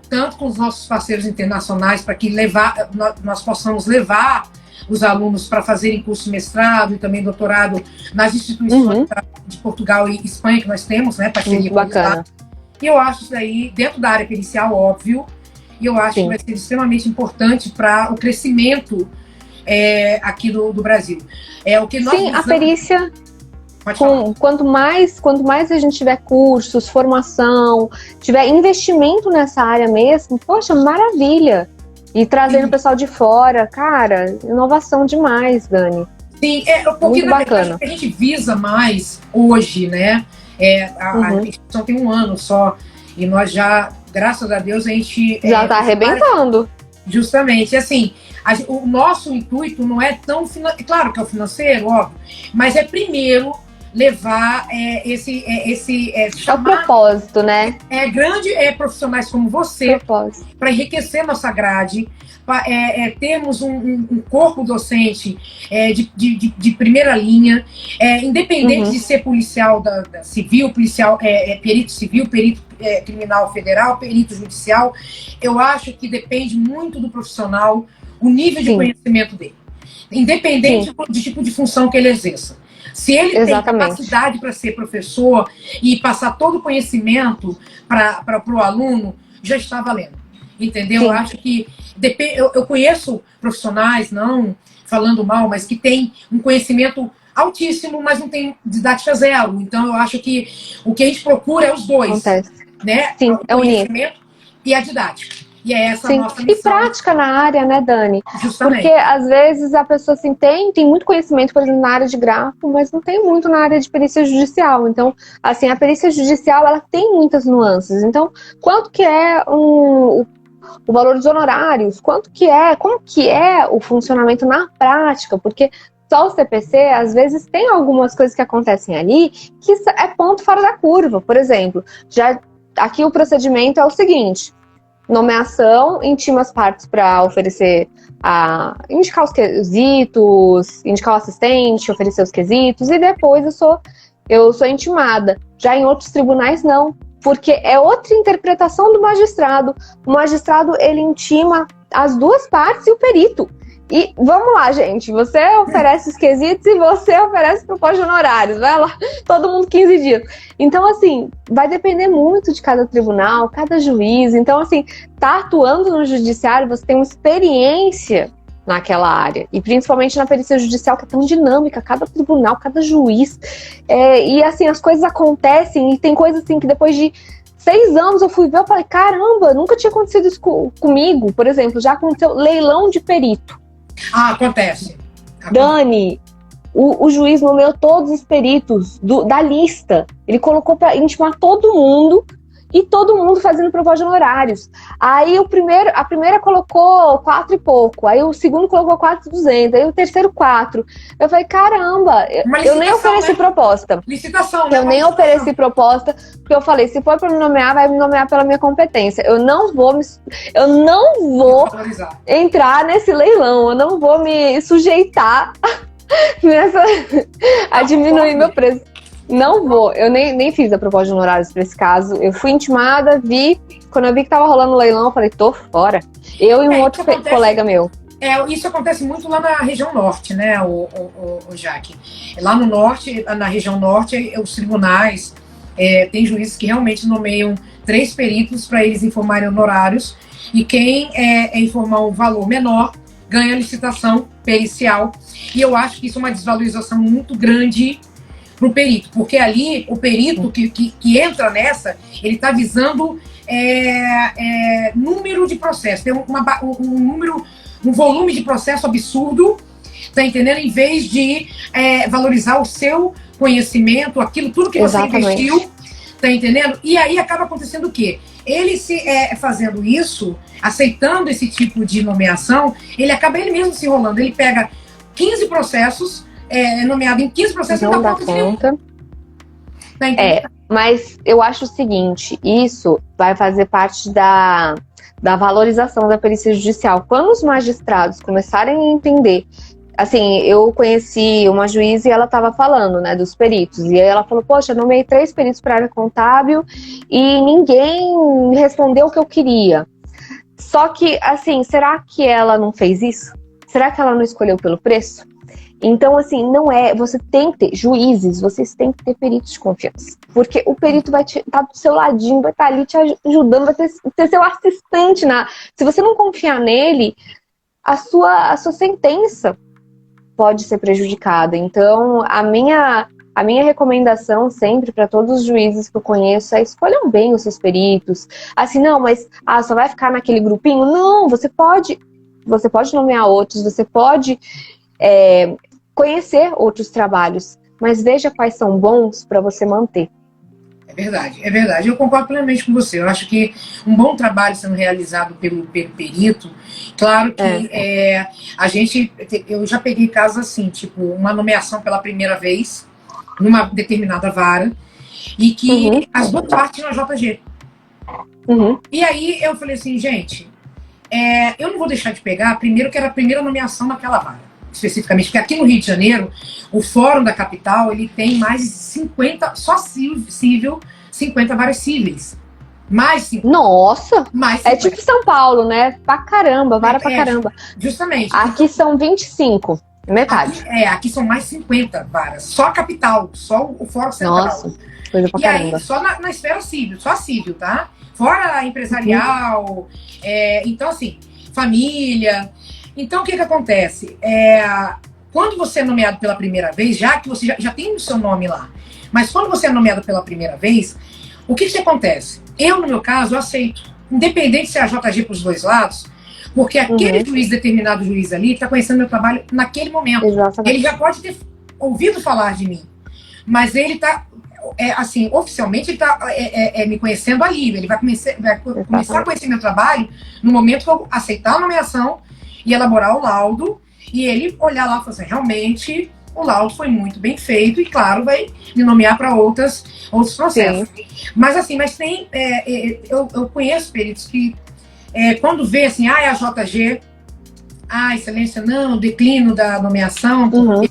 tanto com os nossos parceiros internacionais, para que nós possamos levar os alunos para fazerem curso de mestrado e também doutorado nas instituições de Portugal e Espanha, que nós temos, né, parceria com eles lá. E eu acho isso daí, dentro da área pericial, óbvio, e eu acho Sim. que vai ser extremamente importante para o crescimento aqui do Brasil. O que nós Sim, a visamos... perícia, Pode falar. quanto mais a gente tiver cursos, formação, tiver investimento nessa área mesmo, poxa, maravilha. E trazendo o pessoal de fora, cara, inovação demais, Dani. Sim, porque Muito na bacana. verdade a gente visa mais hoje, né? A instituição tem um ano só, e nós já, graças a Deus, a gente... Já tá arrebentando. Justamente, assim, o nosso intuito não é tão... Claro que é o financeiro, óbvio, mas é primeiro levar É o propósito, né? Grandes profissionais como você para enriquecer nossa grade, termos um corpo docente de primeira linha, independente de ser policial civil, policial, perito civil, perito criminal federal, perito judicial. Eu acho que depende muito do profissional, o nível de conhecimento dele, independente do tipo de função que ele exerça. Se ele tem capacidade para ser professor e passar todo o conhecimento para o aluno, já está valendo. Entendeu? Eu acho que eu conheço profissionais, não falando mal, mas que têm um conhecimento altíssimo, mas não tem didática zero. Então, eu acho que o que a gente procura é os dois. Né? Sim, o conhecimento e a didática. E é essa a nossa missão. E prática na área, né, Dani? Justamente. Porque, às vezes, a pessoa assim, tem muito conhecimento, por exemplo, na área de grafo, mas não tem muito na área de perícia judicial. Então, assim, a perícia judicial, ela tem muitas nuances. Então, quanto que é o valor dos honorários? Como que é o funcionamento na prática? Porque só o CPC, às vezes, tem algumas coisas que acontecem ali que é ponto fora da curva. Por exemplo, aqui o procedimento é o seguinte: nomeação, intima as partes para oferecer, indicar os quesitos, indicar o assistente, oferecer os quesitos, e depois eu sou intimada. Já em outros tribunais, não, porque é outra interpretação do magistrado. O magistrado, ele intima as duas partes e o perito. E vamos lá, gente, você oferece os quesitos e você oferece proposta de honorários, vai lá, todo mundo 15 dias. Então, assim, vai depender muito de cada tribunal, cada juiz. Então, assim, tá atuando no judiciário, você tem uma experiência naquela área. E principalmente na perícia judicial, que é tão dinâmica, cada tribunal, cada juiz. E, assim, as coisas acontecem e tem coisas, assim, que depois de 6 anos eu fui ver, eu falei, caramba, nunca tinha acontecido isso comigo. Por exemplo, já aconteceu leilão de perito. Acontece. Dani, o juiz nomeou todos os peritos da lista. Ele colocou para intimar todo mundo e todo mundo fazendo proposta de honorários. Aí a primeira colocou 4 e pouco, aí o segundo colocou 4.200, aí o terceiro 4. Eu falei, caramba, eu nem ofereci proposta. Licitação, né? Eu nem ofereci proposta, porque eu falei, se for para me nomear, vai me nomear pela minha competência. Eu não vou entrar nesse leilão, eu não vou me sujeitar a diminuir meu preço. Não vou, eu nem fiz a proposta de honorários para esse caso. Eu fui intimada, quando eu vi que tava rolando o leilão, eu falei, tô fora. Eu e um outro colega meu. Isso acontece muito lá na região norte, né, o Jaque? Lá no norte, na região norte, os tribunais, tem juízes que realmente nomeiam 3 peritos para eles informarem honorários, e quem informar um valor menor ganha a licitação pericial. E eu acho que isso é uma desvalorização muito grande para o perito, porque ali o perito que entra nessa, ele está visando número de processo, tem um volume de processo absurdo, tá entendendo? Em vez de valorizar o seu conhecimento, tudo que você investiu, tá entendendo? E aí acaba acontecendo o quê? Ele fazendo isso, aceitando esse tipo de nomeação, ele acaba ele mesmo se enrolando, ele pega 15 processos, nomeado em 15 processos, não dá conta. Tá entendendo? Mas eu acho o seguinte, isso vai fazer parte da valorização da perícia judicial. Quando os magistrados começarem a entender, assim, eu conheci uma juíza e ela estava falando, né, dos peritos, e aí ela falou, poxa, eu nomeei 3 peritos para a área contábil e ninguém respondeu o que eu queria. Só que, assim, será que ela não fez isso? Será que ela não escolheu pelo preço? Então, assim, não é... Você tem que ter... Juízes, vocês têm que ter peritos de confiança. Porque o perito vai estar do seu ladinho, vai estar ali te ajudando, vai ter seu assistente. Se você não confiar nele, a sua sentença pode ser prejudicada. Então, a minha recomendação sempre para todos os juízes que eu conheço é escolham bem os seus peritos. Assim, não, mas só vai ficar naquele grupinho? Não, você pode nomear outros, você pode conhecer outros trabalhos, mas veja quais são bons para você manter. É verdade. Eu concordo plenamente com você. Eu acho que um bom trabalho sendo realizado pelo perito, claro que eu já peguei casos assim, tipo, uma nomeação pela primeira vez, numa determinada vara, e que as duas partes na JG. E aí eu falei assim, gente, eu não vou deixar de pegar, primeiro que era a primeira nomeação naquela vara, especificamente, porque aqui no Rio de Janeiro, o Fórum da Capital, ele tem mais de 50, só civil, 50 varas cíveis. Mais 50. Nossa! Mais 50. É tipo São Paulo, né? Pra caramba, vara pra caramba. Justamente. Aqui são 25, metade. Aqui são mais 50 varas, só a capital, só o Fórum Central. Nossa, coisa pra caramba. Aí, só na esfera civil, só civil, tá? Fora empresarial, então assim, família... Então, o que acontece? Quando você é nomeado pela primeira vez, já que você já tem o seu nome lá, mas quando você é nomeado pela primeira vez, o que acontece? Eu, no meu caso, eu aceito. Independente se é a JG para os dois lados, porque aquele determinado juiz ali, está conhecendo meu trabalho naquele momento. Exatamente. Ele já pode ter ouvido falar de mim, mas ele está... assim, oficialmente ele está me conhecendo ali. Ele vai começar a conhecer meu trabalho no momento que eu aceitar a nomeação e elaborar o laudo, e ele olhar lá e falar assim, realmente, o laudo foi muito bem feito, e claro, vai me nomear para outros processos. Sim. Mas assim, tem, eu conheço peritos que, quando vê assim, é a JG, excelência, não, declino da nomeação, porque...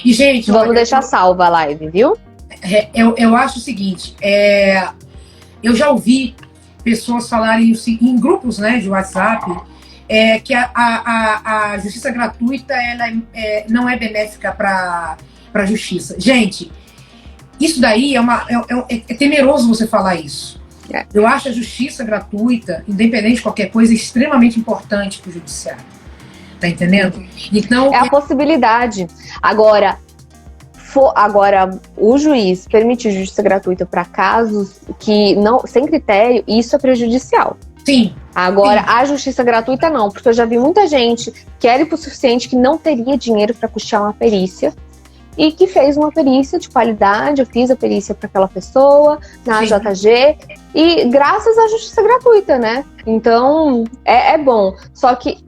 E, gente... Vamos deixar salva a live, viu? Eu acho o seguinte, eu já ouvi pessoas falarem em grupos, né, de WhatsApp, que a justiça gratuita ela não é benéfica para a justiça. Gente, isso daí é temeroso você falar isso. Eu acho a justiça gratuita, independente de qualquer coisa, extremamente importante para o judiciário. Tá entendendo? Então, a possibilidade. Agora, o juiz permitir justiça gratuita para casos que não, sem critério, isso é prejudicial. Sim. Agora, a justiça gratuita não, porque eu já vi muita gente que era hipossuficiente, que não teria dinheiro para custear uma perícia e que fez uma perícia de qualidade. Eu fiz a perícia para aquela pessoa na JG e graças à justiça gratuita, né? Então, é bom. Só que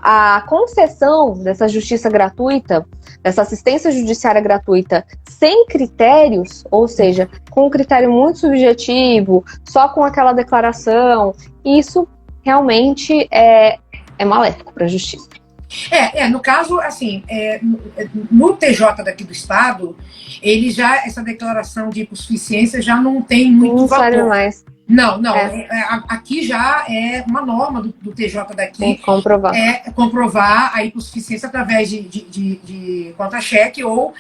a concessão dessa justiça gratuita, dessa assistência judiciária gratuita sem critérios, ou seja, com um critério muito subjetivo, só com aquela declaração, isso realmente é maléfico para a justiça. No caso, assim, no TJ daqui do Estado, essa declaração de hipossuficiência já não tem muito valor. Não mais. Não. Aqui já é uma norma do TJ daqui. Comprovar a hipossuficiência através de contra-cheque ou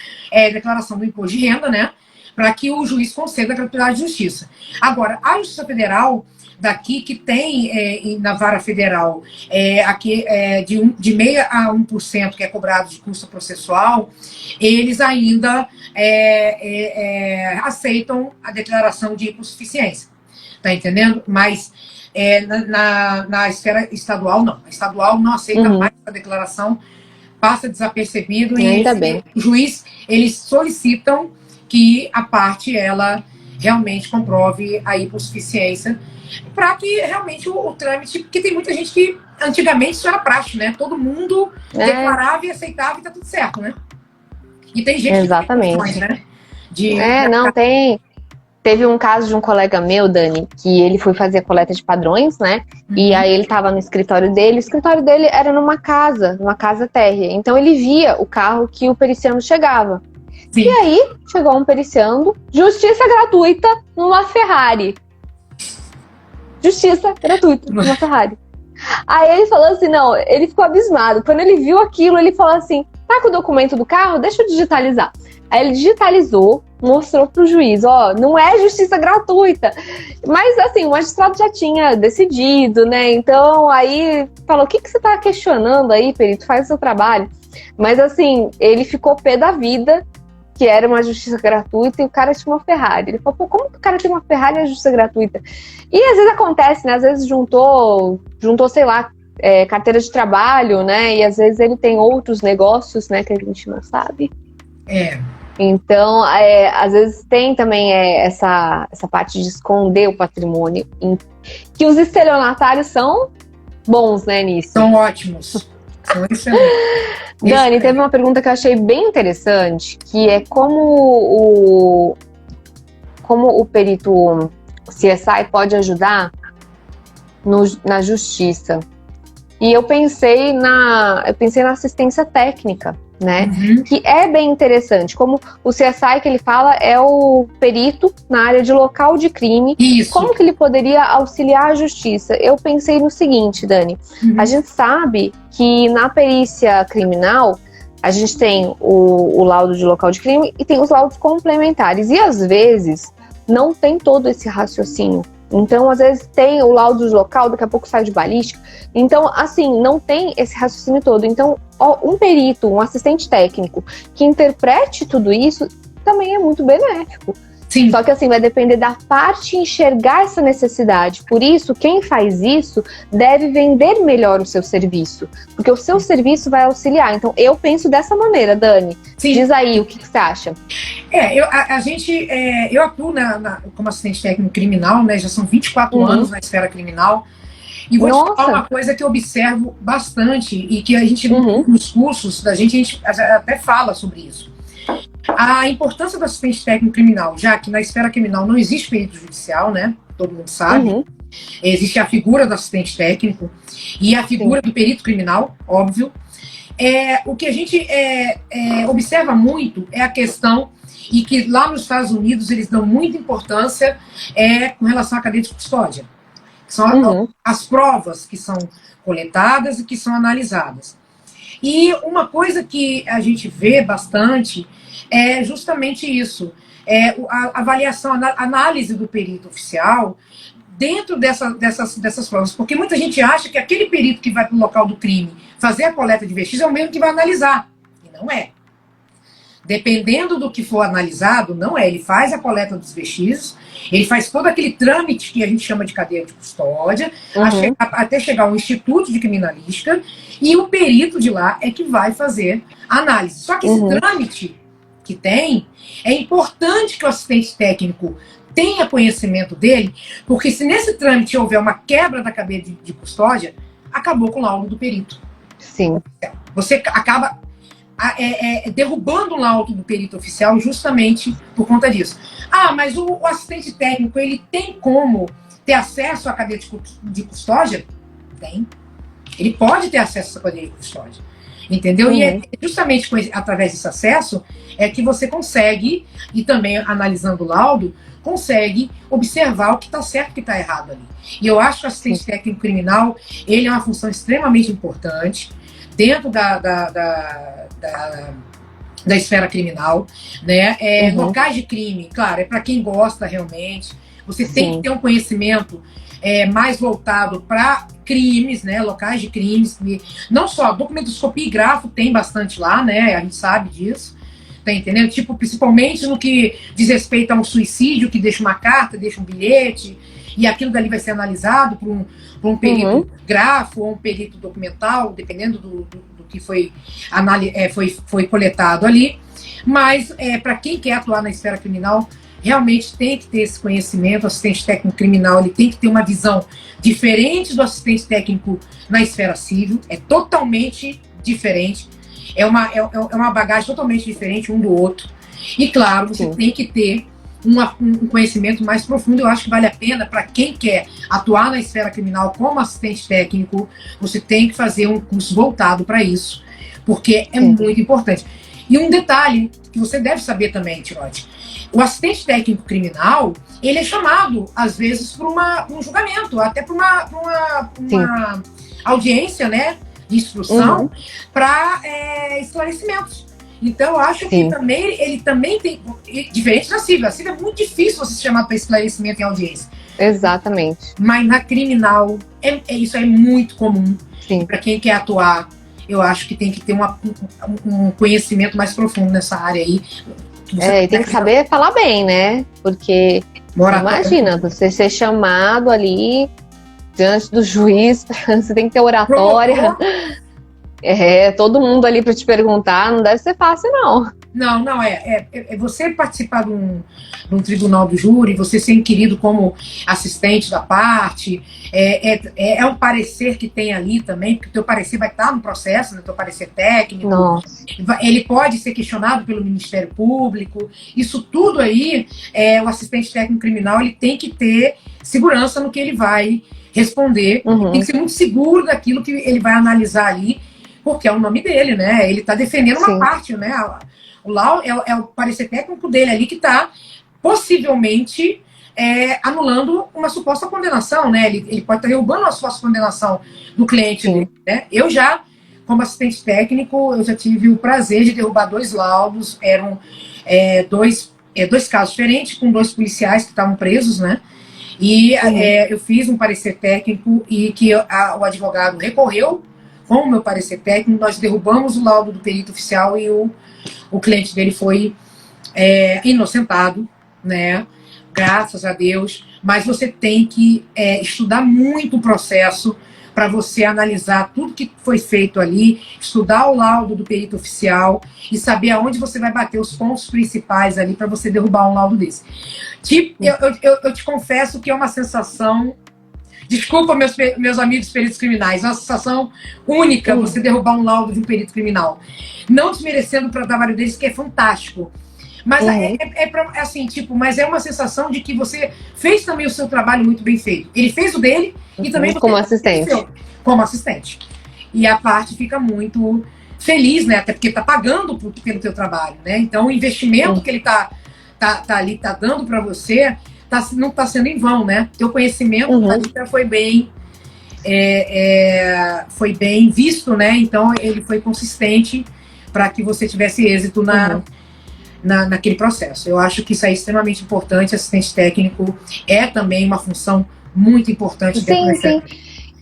declaração do imposto de renda, né? Para que o juiz conceda a gratuidade de justiça. Agora, a Justiça Federal daqui, que tem na vara federal aqui, de 0,5% a 1% que é cobrado de custo processual, eles ainda aceitam a declaração de hipossuficiência. Tá entendendo? Mas na esfera estadual, não. A estadual não aceita mais essa declaração, passa desapercebido e o juiz, eles solicitam que a parte, ela realmente comprove a hipossuficiência para que realmente o trâmite, porque tem muita gente que antigamente isso era prático, né? Todo mundo declarava e aceitava e tá tudo certo, né? E tem gente Exatamente. que tem né? Não tem... Teve um caso de um colega meu, Dani, que ele foi fazer a coleta de padrões, né? E aí ele tava no escritório dele. O escritório dele era numa casa térrea. Então ele via o carro que o periciano chegava. Sim. E aí chegou um periciando, justiça gratuita numa Ferrari. Justiça gratuita numa Ferrari. Aí ele falou assim, não, ele ficou abismado. Quando ele viu aquilo, ele falou assim, tá com o documento do carro? Deixa eu digitalizar. Aí ele digitalizou, mostrou pro juiz, ó, não é justiça gratuita. Mas, assim, o magistrado já tinha decidido, né? Então, aí falou, o que você tá questionando aí, perito? Faz o seu trabalho. Mas, assim, ele ficou pé da vida, que era uma justiça gratuita, e o cara tinha uma Ferrari. Ele falou, pô, como que o cara tem uma Ferrari e é justiça gratuita? E às vezes acontece, né? Às vezes juntou, sei lá, carteira de trabalho, né? E às vezes ele tem outros negócios, né, que a gente não sabe. Então, às vezes tem também essa parte de esconder o patrimônio, que os estelionatários são bons, né, nisso. São ótimos. São excelentes. Dani, teve uma pergunta que eu achei bem interessante, que é como o perito CSI pode ajudar na justiça. E eu pensei na assistência técnica, né? Uhum. Que é bem interessante. Como o CSI que ele fala é o perito na área de local de crime. Isso. Como que ele poderia auxiliar a justiça? Eu pensei no seguinte, Dani. A gente sabe que na perícia criminal a gente tem o laudo de local de crime e tem os laudos complementares. E às vezes não tem todo esse raciocínio. Então, às vezes, tem o laudo de local, daqui a pouco sai de balística. Então, assim, não tem esse raciocínio todo. Então, um perito, um assistente técnico que interprete tudo isso também é muito benéfico. Sim. Só que, assim, vai depender da parte enxergar essa necessidade. Por isso, quem faz isso deve vender melhor o seu serviço. Porque o seu serviço vai auxiliar. Então, eu penso dessa maneira, Dani. Sim. Diz aí, o que você acha? Eu atuo como assistente técnico criminal, né? Já são 24 anos na esfera criminal. E vou te falar uma coisa que eu observo bastante e que a gente, nos cursos da gente até fala sobre isso. A importância do assistente técnico criminal, já que na esfera criminal não existe perito judicial, né? Todo mundo sabe. Existe a figura do assistente técnico e a figura do perito criminal, óbvio. O que a gente observa muito é a questão, e que lá nos Estados Unidos eles dão muita importância com relação à cadeia de custódia. São as provas que são coletadas e que são analisadas. E uma coisa que a gente vê bastante é justamente isso, a avaliação, a análise do perito oficial dentro dessas provas, porque muita gente acha que aquele perito que vai para o local do crime fazer a coleta de vestígios é o mesmo que vai analisar, e não é. Dependendo do que for analisado, não é. Ele faz a coleta dos vestígios, ele faz todo aquele trâmite que a gente chama de cadeia de custódia, até chegar ao Instituto de Criminalística, e o perito de lá é que vai fazer a análise. Só que esse trâmite que tem, é importante que o assistente técnico tenha conhecimento dele, porque se nesse trâmite houver uma quebra da cadeia de custódia, acabou com o laudo do perito. Sim. Você acaba derrubando o laudo do perito oficial justamente por conta disso. Mas o assistente técnico, ele tem como ter acesso à cadeia de custódia? Tem. Ele pode ter acesso à cadeia de custódia. Entendeu? E é justamente através desse acesso que você consegue, e também analisando o laudo, consegue observar o que está certo e o que está errado ali. E eu acho que o assistente técnico criminal, ele é uma função extremamente importante dentro da esfera criminal, né? Locais de crime, claro, é para quem gosta realmente. Você tem que ter um conhecimento mais voltado para crimes, né? Locais de crimes. Não só documentoscopia e grafo tem bastante lá, né? A gente sabe disso. Tá entendendo? Tipo, principalmente no que diz respeito a um suicídio, que deixa uma carta, deixa um bilhete, e aquilo dali vai ser analisado por um perito grafo ou um perito documental, dependendo do que foi coletado ali. Mas, para quem quer atuar na esfera criminal, realmente tem que ter esse conhecimento. O assistente técnico criminal, ele tem que ter uma visão diferente do assistente técnico na esfera civil, é totalmente diferente. É uma bagagem totalmente diferente um do outro. E, claro, você tem que ter um conhecimento mais profundo. Eu acho que vale a pena, para quem quer atuar na esfera criminal como assistente técnico, você tem que fazer um curso voltado para isso, porque é muito importante. E um detalhe que você deve saber também, Tirote, o assistente técnico criminal, ele é chamado, às vezes, para um julgamento, até para uma audiência, né? de instrução para esclarecimentos. Então, eu acho que ele também tem, diferente da Civil. A Civil é muito difícil você se chamar para esclarecimento em audiência. Exatamente. Mas na criminal, isso é muito comum. Para quem quer atuar, eu acho que tem que ter um conhecimento mais profundo nessa área aí. E tem que saber falar bem, né? Porque imagina, você ser chamado ali diante do juiz, você tem que ter oratória. Todo mundo ali para te perguntar, não deve ser fácil, não. Não, você participar de um tribunal do júri, você ser inquirido como assistente da parte, é um parecer que tem ali também, porque o teu parecer vai estar no processo, né, teu parecer técnico. Nossa. Ele pode ser questionado pelo Ministério Público, isso tudo aí, o assistente técnico criminal, ele tem que ter segurança no que ele vai responder, tem que ser muito seguro daquilo que ele vai analisar ali, porque é o nome dele, né? Ele está defendendo uma parte, né? O Lau é o parecer técnico dele ali que está possivelmente anulando uma suposta condenação, né? Ele pode estar derrubando uma suposta condenação do cliente dele, né? Eu já, como assistente técnico, eu já tive o prazer de derrubar 2 laudos, eram dois casos diferentes, com 2 policiais que estavam presos, né? E eu fiz um parecer técnico e que o advogado recorreu com o meu parecer técnico, nós derrubamos o laudo do perito oficial e o cliente dele foi inocentado, né? Graças a Deus. Mas você tem que estudar muito o processo para você analisar tudo que foi feito ali, estudar o laudo do perito oficial e saber aonde você vai bater os pontos principais ali para você derrubar um laudo desse. Eu te confesso que é uma sensação... Desculpa, meus amigos peritos criminais, é uma sensação única você derrubar um laudo de um perito criminal. Não desmerecendo o trabalho deles, que é fantástico. Mas mas é uma sensação de que você fez também o seu trabalho muito bem feito. Ele fez o dele e também você como assistente. Como assistente. E a parte fica muito feliz, né? Até porque está pagando pelo teu trabalho, né? Então o investimento que ele tá dando para você não está sendo em vão, né? Teu conhecimento foi bem visto, né? Então ele foi consistente para que você tivesse êxito naquele processo. Eu acho que isso é extremamente importante. Assistente técnico é também uma função muito importante. Sim.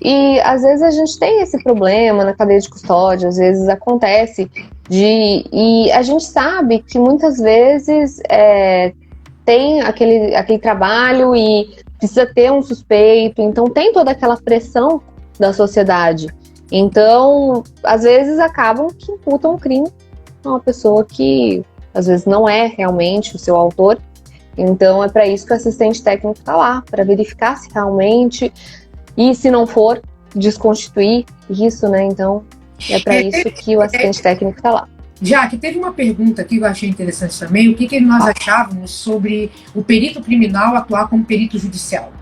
E às vezes a gente tem esse problema na cadeia de custódia, às vezes acontece e a gente sabe que muitas vezes tem aquele trabalho e precisa ter um suspeito, então tem toda aquela pressão da sociedade. Então, às vezes acabam que imputam um crime a uma pessoa que às vezes não é realmente o seu autor. Então é para isso que o assistente técnico está lá, para verificar se realmente, e se não for, desconstituir isso, né? Então é para isso que o assistente técnico está lá. Já que teve uma pergunta aqui que eu achei interessante também, o que nós achávamos sobre o perito criminal atuar como perito judicial?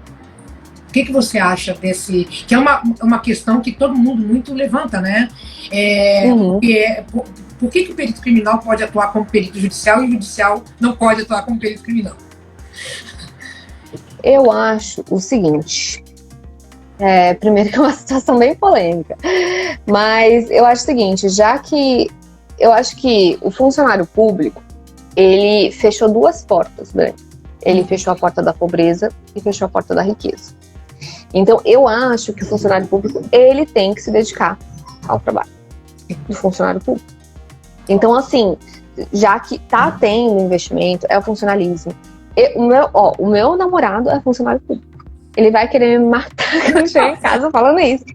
O que você acha desse... Que é uma questão que todo mundo muito levanta, né? Por que o perito criminal pode atuar como perito judicial e o judicial não pode atuar como perito criminal? Eu acho o seguinte... primeiro que é uma situação bem polêmica, mas eu acho o seguinte, eu acho que o funcionário público, ele fechou 2 portas, né? Ele fechou a porta da pobreza e fechou a porta da riqueza. Então, eu acho que o funcionário público, ele tem que se dedicar ao trabalho do funcionário público. Então, assim, já que tá tendo investimento, é o funcionalismo. O meu namorado é funcionário público. Ele vai querer me matar quando eu chegar em casa falando isso.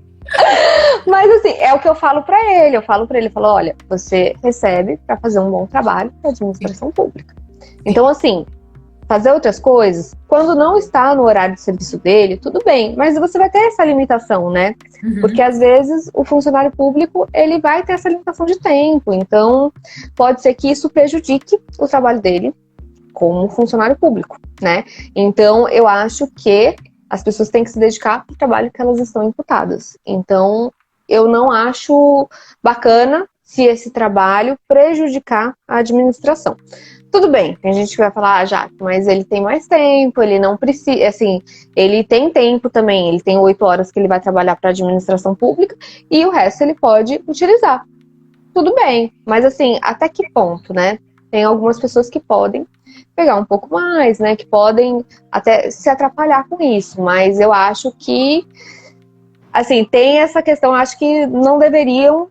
Mas assim, é o que eu falo pra ele. Eu falo, olha, você recebe pra fazer um bom trabalho de administração pública. Então assim, fazer outras coisas, quando não está no horário de serviço dele, tudo bem, mas você vai ter essa limitação, né? Porque às vezes o funcionário público, ele vai ter essa limitação de tempo, então pode ser que isso prejudique o trabalho dele como funcionário público, né? Então eu acho que as pessoas têm que se dedicar ao trabalho que elas estão imputadas. Então, eu não acho bacana se esse trabalho prejudicar a administração. tudo bem, tem gente que vai falar, ah, Jaque, mas ele tem mais tempo, ele não precisa, assim, ele tem tempo também, ele tem 8 horas que ele vai trabalhar para administração pública e o resto ele pode utilizar. Tudo bem, mas assim, até que ponto, né? Tem algumas pessoas que podem pegar um pouco mais, né? Que podem até se atrapalhar com isso, mas eu acho que, assim, tem essa questão, acho que não deveriam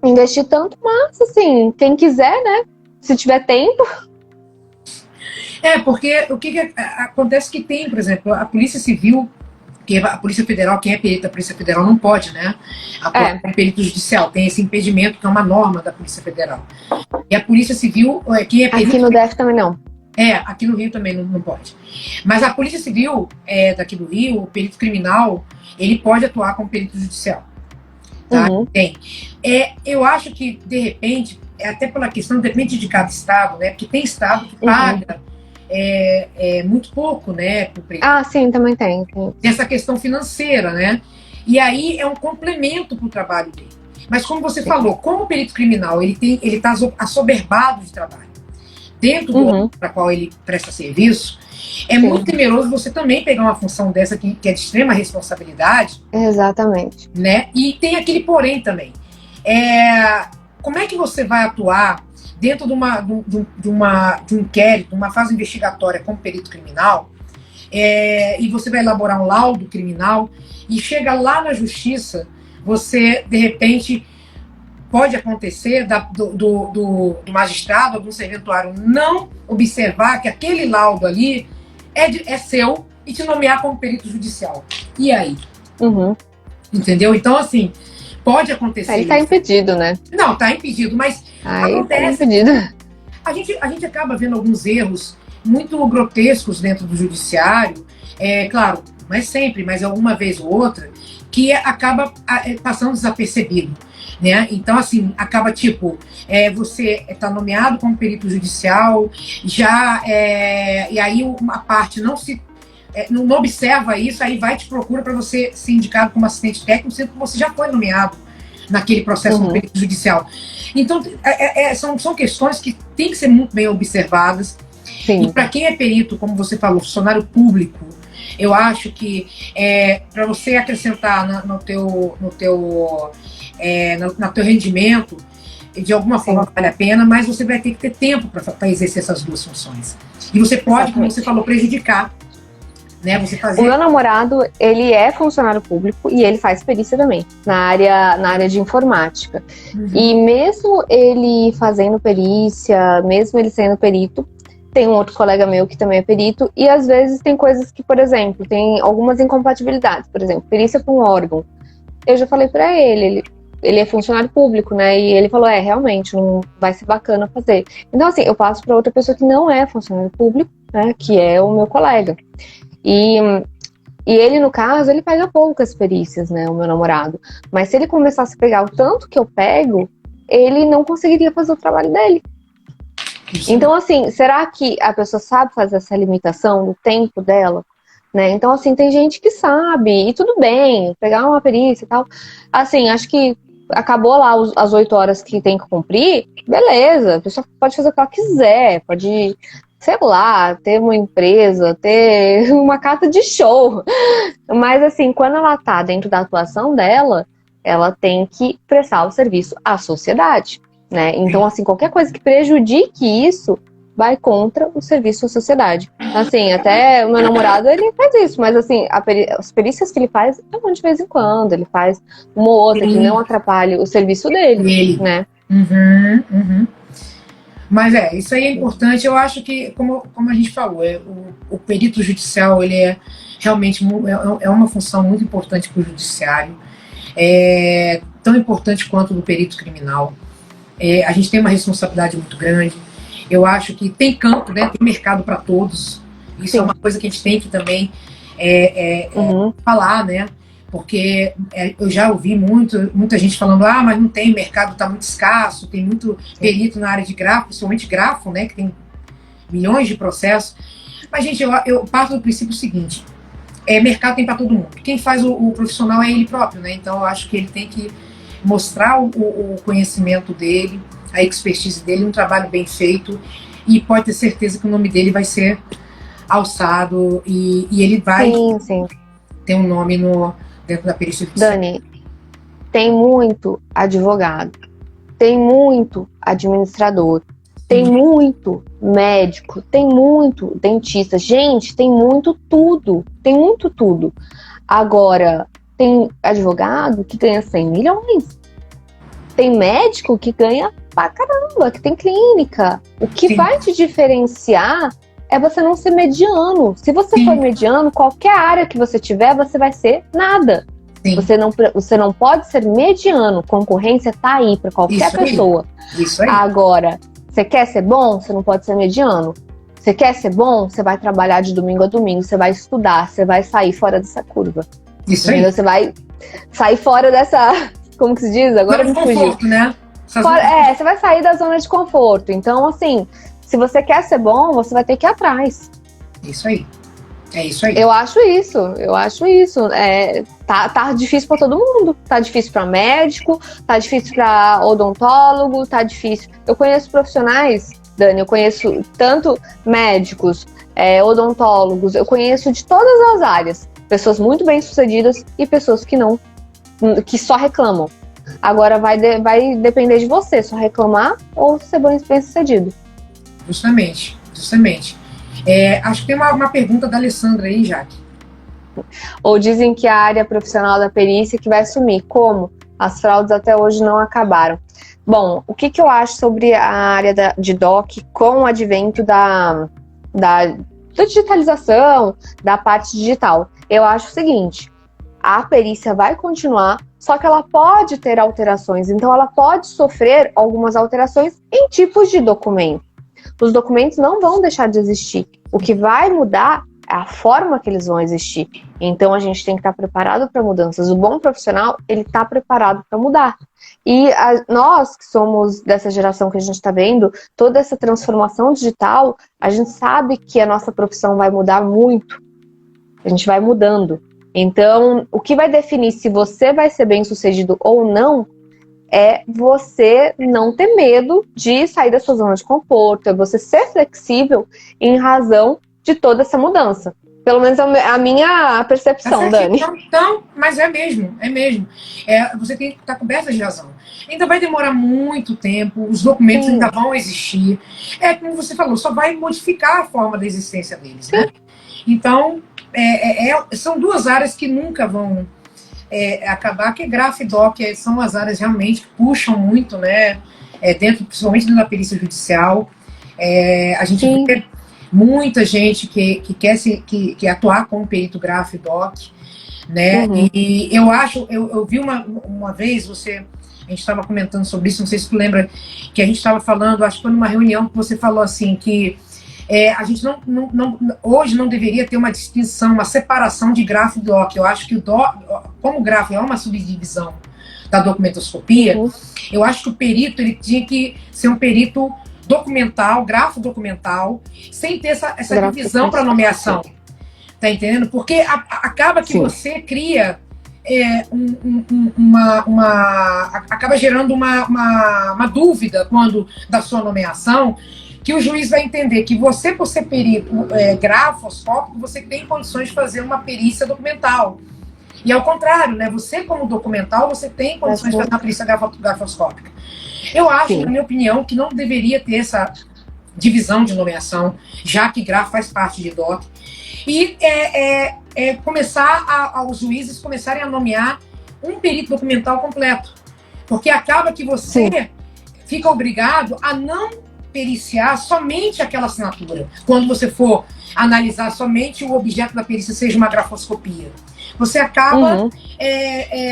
investir tanto, mas, assim, quem quiser, né? Se tiver tempo. Porque o que acontece que tem, por exemplo, a Polícia Civil, que a Polícia Federal, quem é perito da Polícia Federal não pode, né? Atuar como perito judicial, tem esse impedimento, que é uma norma da Polícia Federal. E a Polícia Civil, quem é perito... Aqui no DF também não. Aqui no Rio também não pode. Mas a Polícia Civil daqui do Rio, o perito criminal, ele pode atuar como perito judicial. Tá? Tem. Eu acho que, de repente, até pela questão, depende de cada estado, né? Porque tem estado que paga muito pouco, né? Pro perito. Ah, sim, também tem. Tem essa questão financeira, né? E aí é um complemento para o trabalho dele. Mas como você falou, como perito criminal, ele está assoberbado de trabalho dentro do órgão para qual ele presta serviço, muito temeroso você também pegar uma função dessa que é de extrema responsabilidade. Exatamente. Né? E tem aquele porém também. Como é que você vai atuar dentro de um inquérito, uma fase investigatória como perito criminal, e você vai elaborar um laudo criminal, e chega lá na justiça, você, de repente, pode acontecer do magistrado, algum serventuário, não observar que aquele laudo ali é seu e te nomear como perito judicial. E aí? Entendeu? Então, assim, pode acontecer. Ele está impedido, né? Não, está impedido, mas acontece. Tá impedido. A gente acaba vendo alguns erros muito grotescos dentro do judiciário, claro, não é sempre, mas alguma vez ou outra, que acaba passando desapercebido. Né? Então, assim, acaba tipo, você está nomeado como perito judicial, e aí uma parte não observa isso, aí vai te procura para você ser indicado como assistente técnico, sendo que você já foi nomeado naquele processo como perito judicial. Então, são questões que têm que ser muito bem observadas. Sim. E para quem é perito, como você falou, funcionário público, eu acho que para você acrescentar no teu rendimento, de alguma forma vale a pena, mas você vai ter que ter tempo para exercer essas duas funções. E você pode, como você falou, prejudicar. Né, você fazer... O meu namorado, ele é funcionário público e ele faz perícia também, na área de informática. E mesmo ele fazendo perícia, mesmo ele sendo perito, tem um outro colega meu que também é perito, e às vezes tem coisas que, por exemplo, tem algumas incompatibilidades. Por exemplo, perícia para um órgão. Eu já falei para ele é funcionário público, né? E ele falou, realmente, não vai ser bacana fazer. Então, assim, eu passo para outra pessoa que não é funcionário público, né? Que é o meu colega. E ele, no caso, ele pega poucas perícias, né? O meu namorado. Mas se ele começasse a pegar o tanto que eu pego, ele não conseguiria fazer o trabalho dele. Então, assim, será que a pessoa sabe fazer essa limitação do tempo dela? Né? Então, assim, tem gente que sabe, e tudo bem, pegar uma perícia e tal. Assim, acho que acabou lá as 8 horas que tem que cumprir, beleza, a pessoa pode fazer o que ela quiser, pode, sei lá, ter uma empresa, ter uma casa de show. Mas, assim, quando ela tá dentro da atuação dela, ela tem que prestar o serviço à sociedade, né? Então, assim, qualquer coisa que prejudique isso vai contra o serviço à sociedade. Assim, até o meu namorado, ele faz isso, mas assim, as perícias que ele faz é muito de vez em quando, ele faz uma ou outra que não atrapalhe o serviço dele, né? Mas isso aí é importante. Eu acho que, como a gente falou, o perito judicial, ele é realmente uma função muito importante para o judiciário, tão importante quanto o do perito criminal. A gente tem uma responsabilidade muito grande. Eu acho que tem campo, né? Tem mercado para todos. Isso é uma coisa que a gente tem que também falar, né? Porque eu já ouvi muita gente falando, mas não tem, mercado está muito escasso, tem muito perito na área de grafo, principalmente grafo, né? Que tem milhões de processos. Mas, gente, eu parto do princípio seguinte, mercado tem para todo mundo. Quem faz o profissional é ele próprio, né? Então, eu acho que ele tem que mostrar o conhecimento dele, a expertise dele, um trabalho bem feito, e pode ter certeza que o nome dele vai ser alçado e ele vai ter um nome dentro da perícia judicial. Dani, tem muito advogado, tem muito administrador, tem muito médico, tem muito dentista. Gente, tem muito tudo. Tem muito tudo. Agora, tem advogado que ganha 100 milhões. Tem médico que ganha pra caramba, que tem clínica. O que vai te diferenciar é você não ser mediano. Se você for mediano, qualquer área que você tiver, você vai ser nada. Você não pode ser mediano. Concorrência tá aí para qualquer pessoa. Isso aí. Agora, você quer ser bom? Você não pode ser mediano. Você quer ser bom? Você vai trabalhar de domingo a domingo, você vai estudar, você vai sair fora dessa curva. Isso aí. Você vai sair fora dessa... Como que se diz? Agora me fugiu. Né? Você vai sair da zona de conforto. Então, assim, se você quer ser bom, você vai ter que ir atrás. Isso aí. É isso aí. Eu acho isso. Tá difícil pra todo mundo. Tá difícil pra médico, tá difícil pra odontólogo, tá difícil. Eu conheço profissionais, Dani, eu conheço tanto médicos, odontólogos, eu conheço de todas as áreas. Pessoas muito bem-sucedidas e pessoas que só reclamam. Agora vai depender de você, só reclamar ou ser bem-sucedido. Justamente. Acho que tem uma pergunta da Alessandra aí, Jaque. Ou dizem que a área profissional da perícia que vai sumir. Como? As fraudes até hoje não acabaram. Bom, o que eu acho sobre a área de DOC com o advento da digitalização, da parte digital? Eu acho o seguinte, a perícia vai continuar, só que ela pode ter alterações. Então, ela pode sofrer algumas alterações em tipos de documento. Os documentos não vão deixar de existir. O que vai mudar é a forma que eles vão existir. Então, a gente tem que estar preparado para mudanças. O bom profissional, ele está preparado para mudar. E nós, que somos dessa geração que a gente está vendo, toda essa transformação digital, a gente sabe que a nossa profissão vai mudar muito. A gente vai mudando. Então, o que vai definir se você vai ser bem-sucedido ou não é você não ter medo de sair da sua zona de conforto, é você ser flexível em razão de toda essa mudança. Pelo menos é a minha percepção, Dani. Então, mas é mesmo. Você tem que estar coberta de razão. Ainda vai demorar muito tempo, os documentos ainda vão existir. Como você falou, só vai modificar a forma da existência deles, né? Então, são duas áreas que nunca vão acabar, que graf e doc são as áreas realmente que puxam muito, né? Principalmente dentro da perícia judicial. A gente vê muita gente que quer atuar como perito graf e doc, né? E eu vi uma vez a gente estava comentando sobre isso, não sei se tu lembra, que a gente estava falando, acho que foi numa reunião que você falou assim, que a gente hoje não deveria ter uma distinção, uma separação de graf e doc. Eu acho que como o graf é uma subdivisão da documentoscopia, eu acho que o perito ele tinha que ser um perito documental, grafo documental, sem ter essa divisão para nomeação. Tá entendendo? Porque acaba que você cria acaba gerando uma dúvida da sua nomeação, que o juiz vai entender que você, por ser perito grafoscópico, você tem condições de fazer uma perícia documental. E ao contrário, né? Você, como documental, você tem condições de fazer uma perícia grafoscópica. Eu acho, na minha opinião, que não deveria ter essa divisão de nomeação, já que grafo faz parte de DOC. E começar os juízes começarem a nomear um perito documental completo. Porque acaba que você fica obrigado a não periciar somente aquela assinatura. Quando você for analisar somente o objeto da perícia, seja uma grafoscopia. Você acaba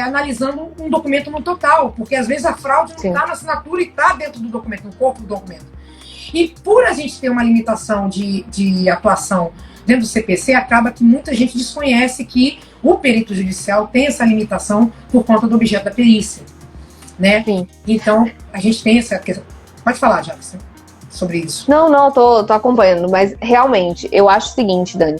analisando um documento no total, porque às vezes a fraude não está na assinatura e está dentro do documento, no corpo do documento. E por a gente ter uma limitação de atuação dentro do CPC, acaba que muita gente desconhece que o perito judicial tem essa limitação por conta do objeto da perícia, né? Então, a gente tem essa questão. Pode falar, Jackson, sobre isso. Não, tô acompanhando, mas realmente, eu acho o seguinte, Dani,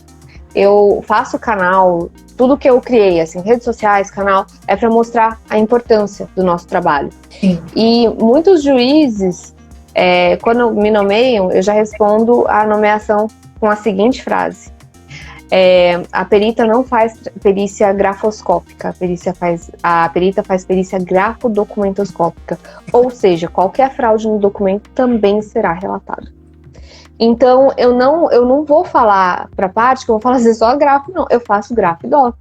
eu faço canal, tudo que eu criei, assim, redes sociais, canal, é para mostrar a importância do nosso trabalho. E muitos juízes Quando me nomeiam, eu já respondo a nomeação com a seguinte frase. A perita não faz perícia grafoscópica, a perita faz perícia grafodocumentoscópica, ou seja, qualquer fraude no documento também será relatada. Então, eu não vou falar para a parte que eu vou fazer só grafo, não, eu faço grafo e doc.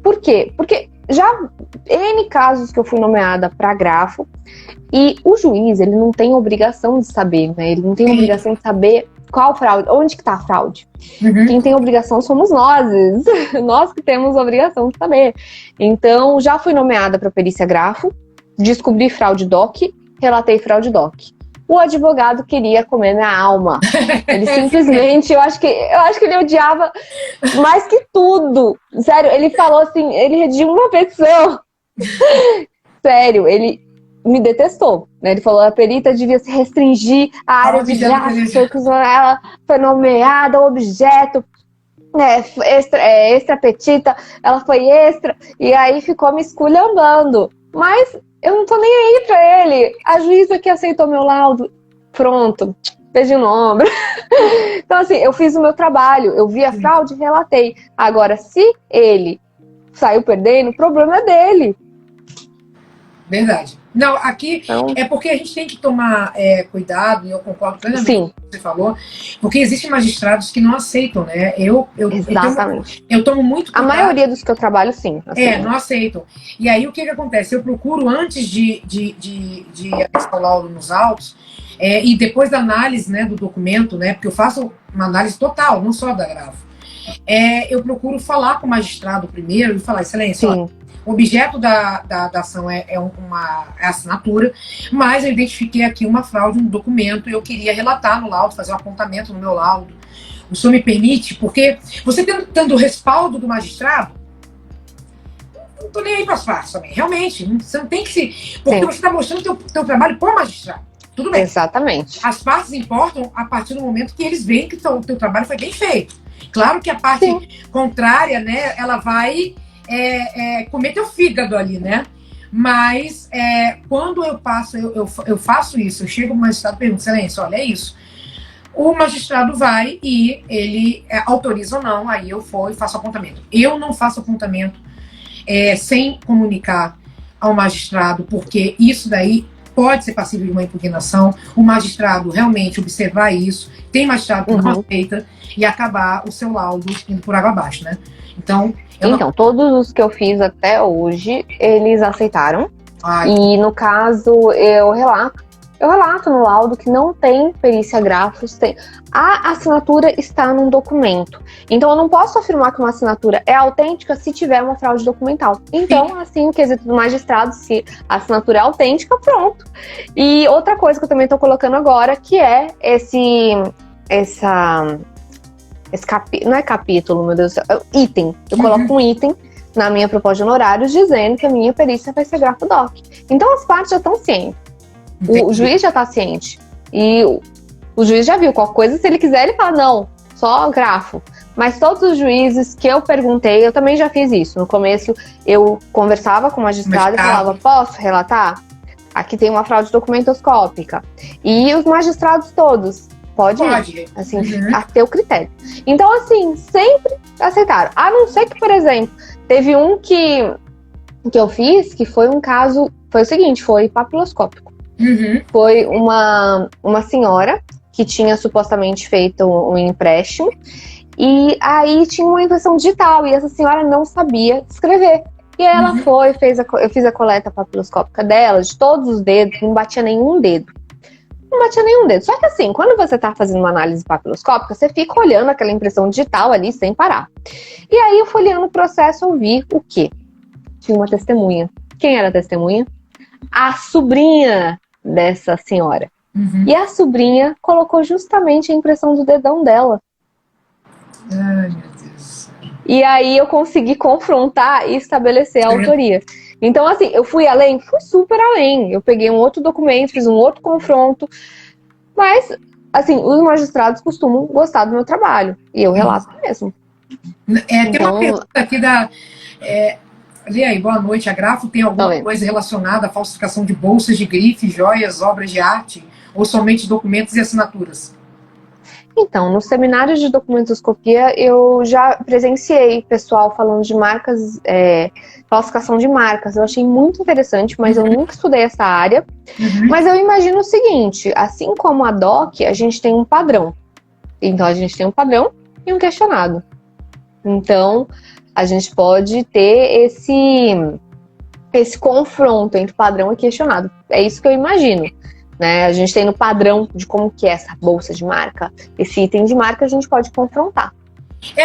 Por quê? Porque já N casos que eu fui nomeada para grafo, e o juiz, ele não tem obrigação de saber, né? Ele não tem obrigação de saber qual fraude, onde que tá a fraude. Quem tem obrigação somos nós, nós que temos obrigação de saber. Então, já fui nomeada para perícia grafo, descobri fraude doc, relatei fraude doc. O advogado queria comer minha alma. Ele simplesmente, eu acho que ele odiava mais que tudo. Sério, ele falou assim, ele redigiu uma petição. Sério, ele me detestou, né? Ele falou que a perita devia se restringir à área de gráfico, ela foi nomeada, o objeto extra petita, ela foi extra, e aí ficou me esculhambando. Mas eu não tô nem aí pra ele. A juíza que aceitou meu laudo, pronto, beijo no ombro. Então, assim, eu fiz o meu trabalho, eu vi a fraude e relatei. Agora, se ele saiu perdendo, o problema é dele. Verdade. Não, aqui é porque a gente tem que tomar cuidado, e eu concordo plenamente com o que você falou, porque existem magistrados que não aceitam, né? Exatamente. Eu tomo muito cuidado. A maioria dos que eu trabalho, sim. Não aceitam. E aí o que acontece? Eu procuro, antes de anexar o laudo nos autos, e depois da análise, né, do documento, né, porque eu faço uma análise total, não só da grafo, eu procuro falar com o magistrado primeiro e falar, excelência, ó, o objeto da ação é a assinatura, mas eu identifiquei aqui uma fraude no documento e eu queria relatar no laudo, fazer um apontamento no meu laudo. O senhor me permite? Porque você tendo o respaldo do magistrado, não estou nem aí para as partes também. Realmente, você não tem que se... Porque você está mostrando o teu trabalho para o magistrado. Tudo bem. Exatamente. As partes importam a partir do momento que eles veem que o teu trabalho foi bem feito. Claro que a parte contrária, né, ela vai... comer teu fígado ali, né? Mas quando eu faço isso, eu chego no magistrado e pergunto, excelência, olha, é isso. O magistrado vai e ele autoriza ou não, aí eu vou e faço apontamento. Eu não faço apontamento sem comunicar ao magistrado, porque isso daí pode ser passível de uma impugnação, o magistrado realmente observar isso, tem magistrado que não aceita, e acabar o seu laudo indo por água abaixo, né? Então, todos os que eu fiz até hoje, eles aceitaram. E no caso, eu relato no laudo que não tem perícia grafos, a assinatura está num documento. Então eu não posso afirmar que uma assinatura é autêntica se tiver uma fraude documental. Então, assim, o quesito do magistrado, se a assinatura é autêntica, pronto. E outra coisa que eu também estou colocando agora, que é não é capítulo, meu Deus do céu, item. Eu coloco um item na minha proposta de honorários dizendo que a minha perícia vai ser grafodoc. Então as partes já estão cientes. O juiz já está ciente. E o juiz já viu qualquer coisa, se ele quiser, ele fala, não, só grafo. Mas todos os juízes que eu perguntei, eu também já fiz isso. No começo, eu conversava com o magistrado e falava, posso relatar? Aqui tem uma fraude documentoscópica. E os magistrados todos, pode ir. Assim, a teu critério. Então, assim, sempre aceitaram. A não ser que, por exemplo, teve um que eu fiz, que foi um caso, foi o seguinte, foi papiloscópico. Foi uma senhora que tinha supostamente feito um empréstimo e aí tinha uma impressão digital e essa senhora não sabia escrever. E aí ela eu fiz a coleta papiloscópica dela, de todos os dedos, não batia nenhum dedo. Só que assim, quando você tá fazendo uma análise papiloscópica, você fica olhando aquela impressão digital ali sem parar. E aí eu folheando o processo, eu vi o quê? Tinha uma testemunha. Quem era a testemunha? A sobrinha dessa senhora. E a sobrinha colocou justamente a impressão do dedão dela. Ai, meu Deus. E aí eu consegui confrontar e estabelecer a autoria. Então, assim, eu fui super além. Eu peguei um outro documento, fiz um outro confronto. Mas, assim, os magistrados costumam gostar do meu trabalho. E eu relato mesmo. Tem uma pergunta aqui lê aí, boa noite. A Grafo tem alguma coisa relacionada à falsificação de bolsas de grife, joias, obras de arte ou somente documentos e assinaturas? Então, no seminário de documentoscopia, eu já presenciei pessoal falando de marcas, falsificação de marcas. Eu achei muito interessante, mas eu nunca estudei essa área. Mas eu imagino o seguinte, assim como a DOC, a gente tem um padrão. Então, a gente tem um padrão e um questionado. Então, a gente pode ter esse confronto entre padrão e questionado. É isso que eu imagino. Né? A gente tem no padrão de como que é essa bolsa de marca, esse item de marca, a gente pode confrontar.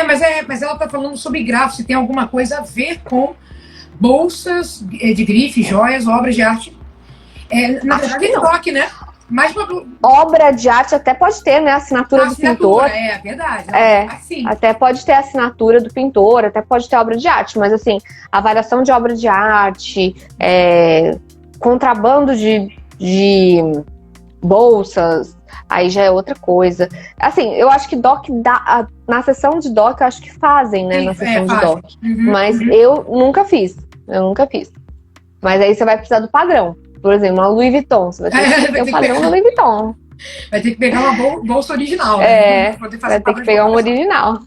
Mas ela está falando sobre grafos, se tem alguma coisa a ver com bolsas de grife, joias, obras de arte. Na verdade, é DOC, né? Mas obra de arte até pode ter, né? Assinatura do pintor. É verdade. Assim. Até pode ter assinatura do pintor, até pode ter obra de arte, mas assim, a variação de obra de arte, contrabando de bolsas, aí já é outra coisa. Assim, eu acho que DOC na sessão de DOC, eu acho que fazem, né? Sim, na sessão de DOC. Mas eu nunca fiz. Mas aí você vai precisar do padrão. Por exemplo, uma Louis Vuitton. Você vai ter que ter o padrão da Louis Vuitton. Vai ter que pegar uma bolsa original, né? Vai ter que pegar um original.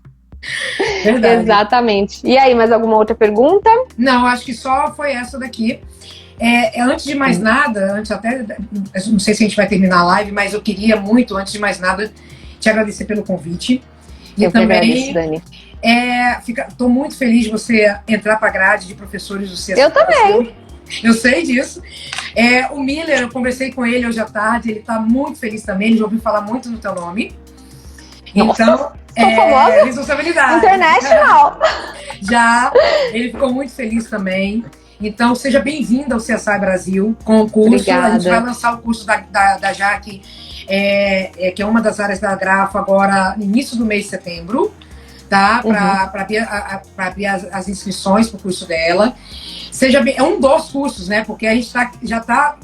Verdade. Exatamente. E aí, mais alguma outra pergunta? Não, acho que só foi essa daqui. Antes de mais nada, não sei se a gente vai terminar a live, mas eu queria muito, antes de mais nada, te agradecer pelo convite. Eu também agradeço, Dani. Estou muito feliz de você entrar para a grade de professores do CSI. Eu também. Eu sei disso. O Miller, eu conversei com ele hoje à tarde, ele está muito feliz também, ele já ouviu falar muito no teu nome. Nossa, então, famosa. Responsabilidade. International. Já, ele ficou muito feliz também. Então, seja bem-vinda ao CSI Brasil com o curso. Obrigada. A gente vai lançar o curso da Jaque, que é uma das áreas da Grafo, agora no início do mês de setembro, tá? Para abrir as inscrições para o curso dela. É um dos cursos, né? Porque a gente já está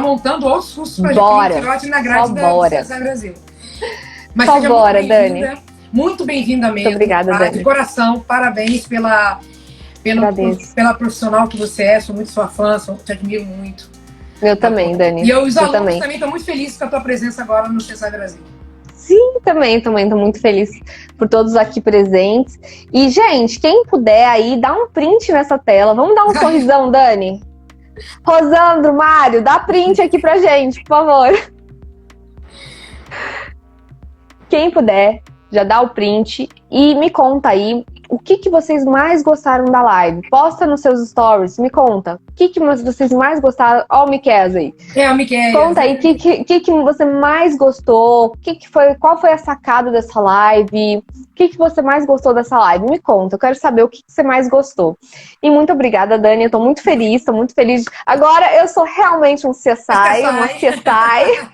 montando outros cursos para a gente na grade do CSI Brasil. Mas só bora, Dani. Muito bem-vinda mesmo. Muito obrigada, Dani. De coração, parabéns pela profissional que você é, sou muito sua fã, te admiro muito. Eu também, Dani. E os alunos também estão muito felizes com a tua presença agora no CSI Brasil. Sim, também estou muito feliz por todos aqui presentes. E, gente, quem puder aí, dá um print nessa tela. Vamos dar um sorrisão, Dani? Rosandro, Mário, dá print aqui pra gente, por favor. Quem puder, já dá o print e me conta aí o que vocês mais gostaram da live. Posta nos seus stories, me conta. O que vocês mais gostaram? Ó, o Miquel aí. O Miquel. Conta aí o que você mais gostou, qual foi a sacada dessa live, o que você mais gostou dessa live. Me conta, eu quero saber o que você mais gostou. E muito obrigada, Dani, eu tô muito feliz, Agora eu sou realmente um CSI, uma CSI.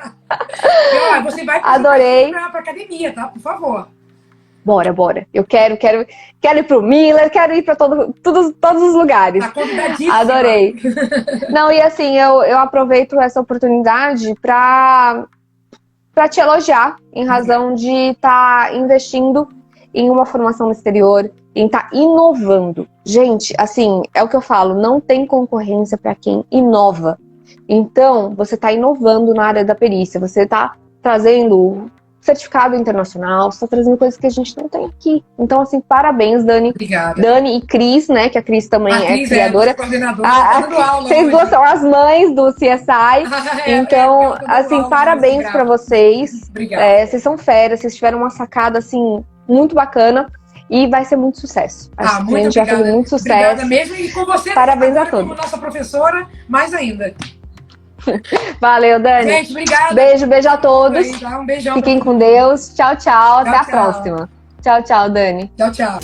Você vai Adorei. Pra academia, tá? Por favor. Bora. Eu quero ir pro Miller, quero ir pra todos os lugares. Tá convidadíssima. Adorei. Não, e assim, eu aproveito essa oportunidade pra te elogiar, em razão de estar investindo em uma formação no exterior, em estar inovando. Gente, assim, é o que eu falo, não tem concorrência pra quem inova. Então, você está inovando na área da perícia, você está trazendo certificado internacional, você está trazendo coisas que a gente não tem aqui. Então, assim, parabéns, Dani. Obrigada. Dani e Cris, né, que a Cris também é criadora. Vocês duas são as mães do CSI. Então, assim, parabéns para vocês. Obrigada. Vocês são feras, vocês tiveram uma sacada, assim, muito bacana. E vai ser muito sucesso. Acho que a gente vai fazer muito sucesso. Obrigada mesmo. E com você, parabéns a todos. Como nossa professora, mais ainda. Valeu, Dani. Gente, obrigada. Beijo a todos. Um beijão. Fiquem com Deus. Tchau. Até a próxima. Tchau, Dani. Tchau.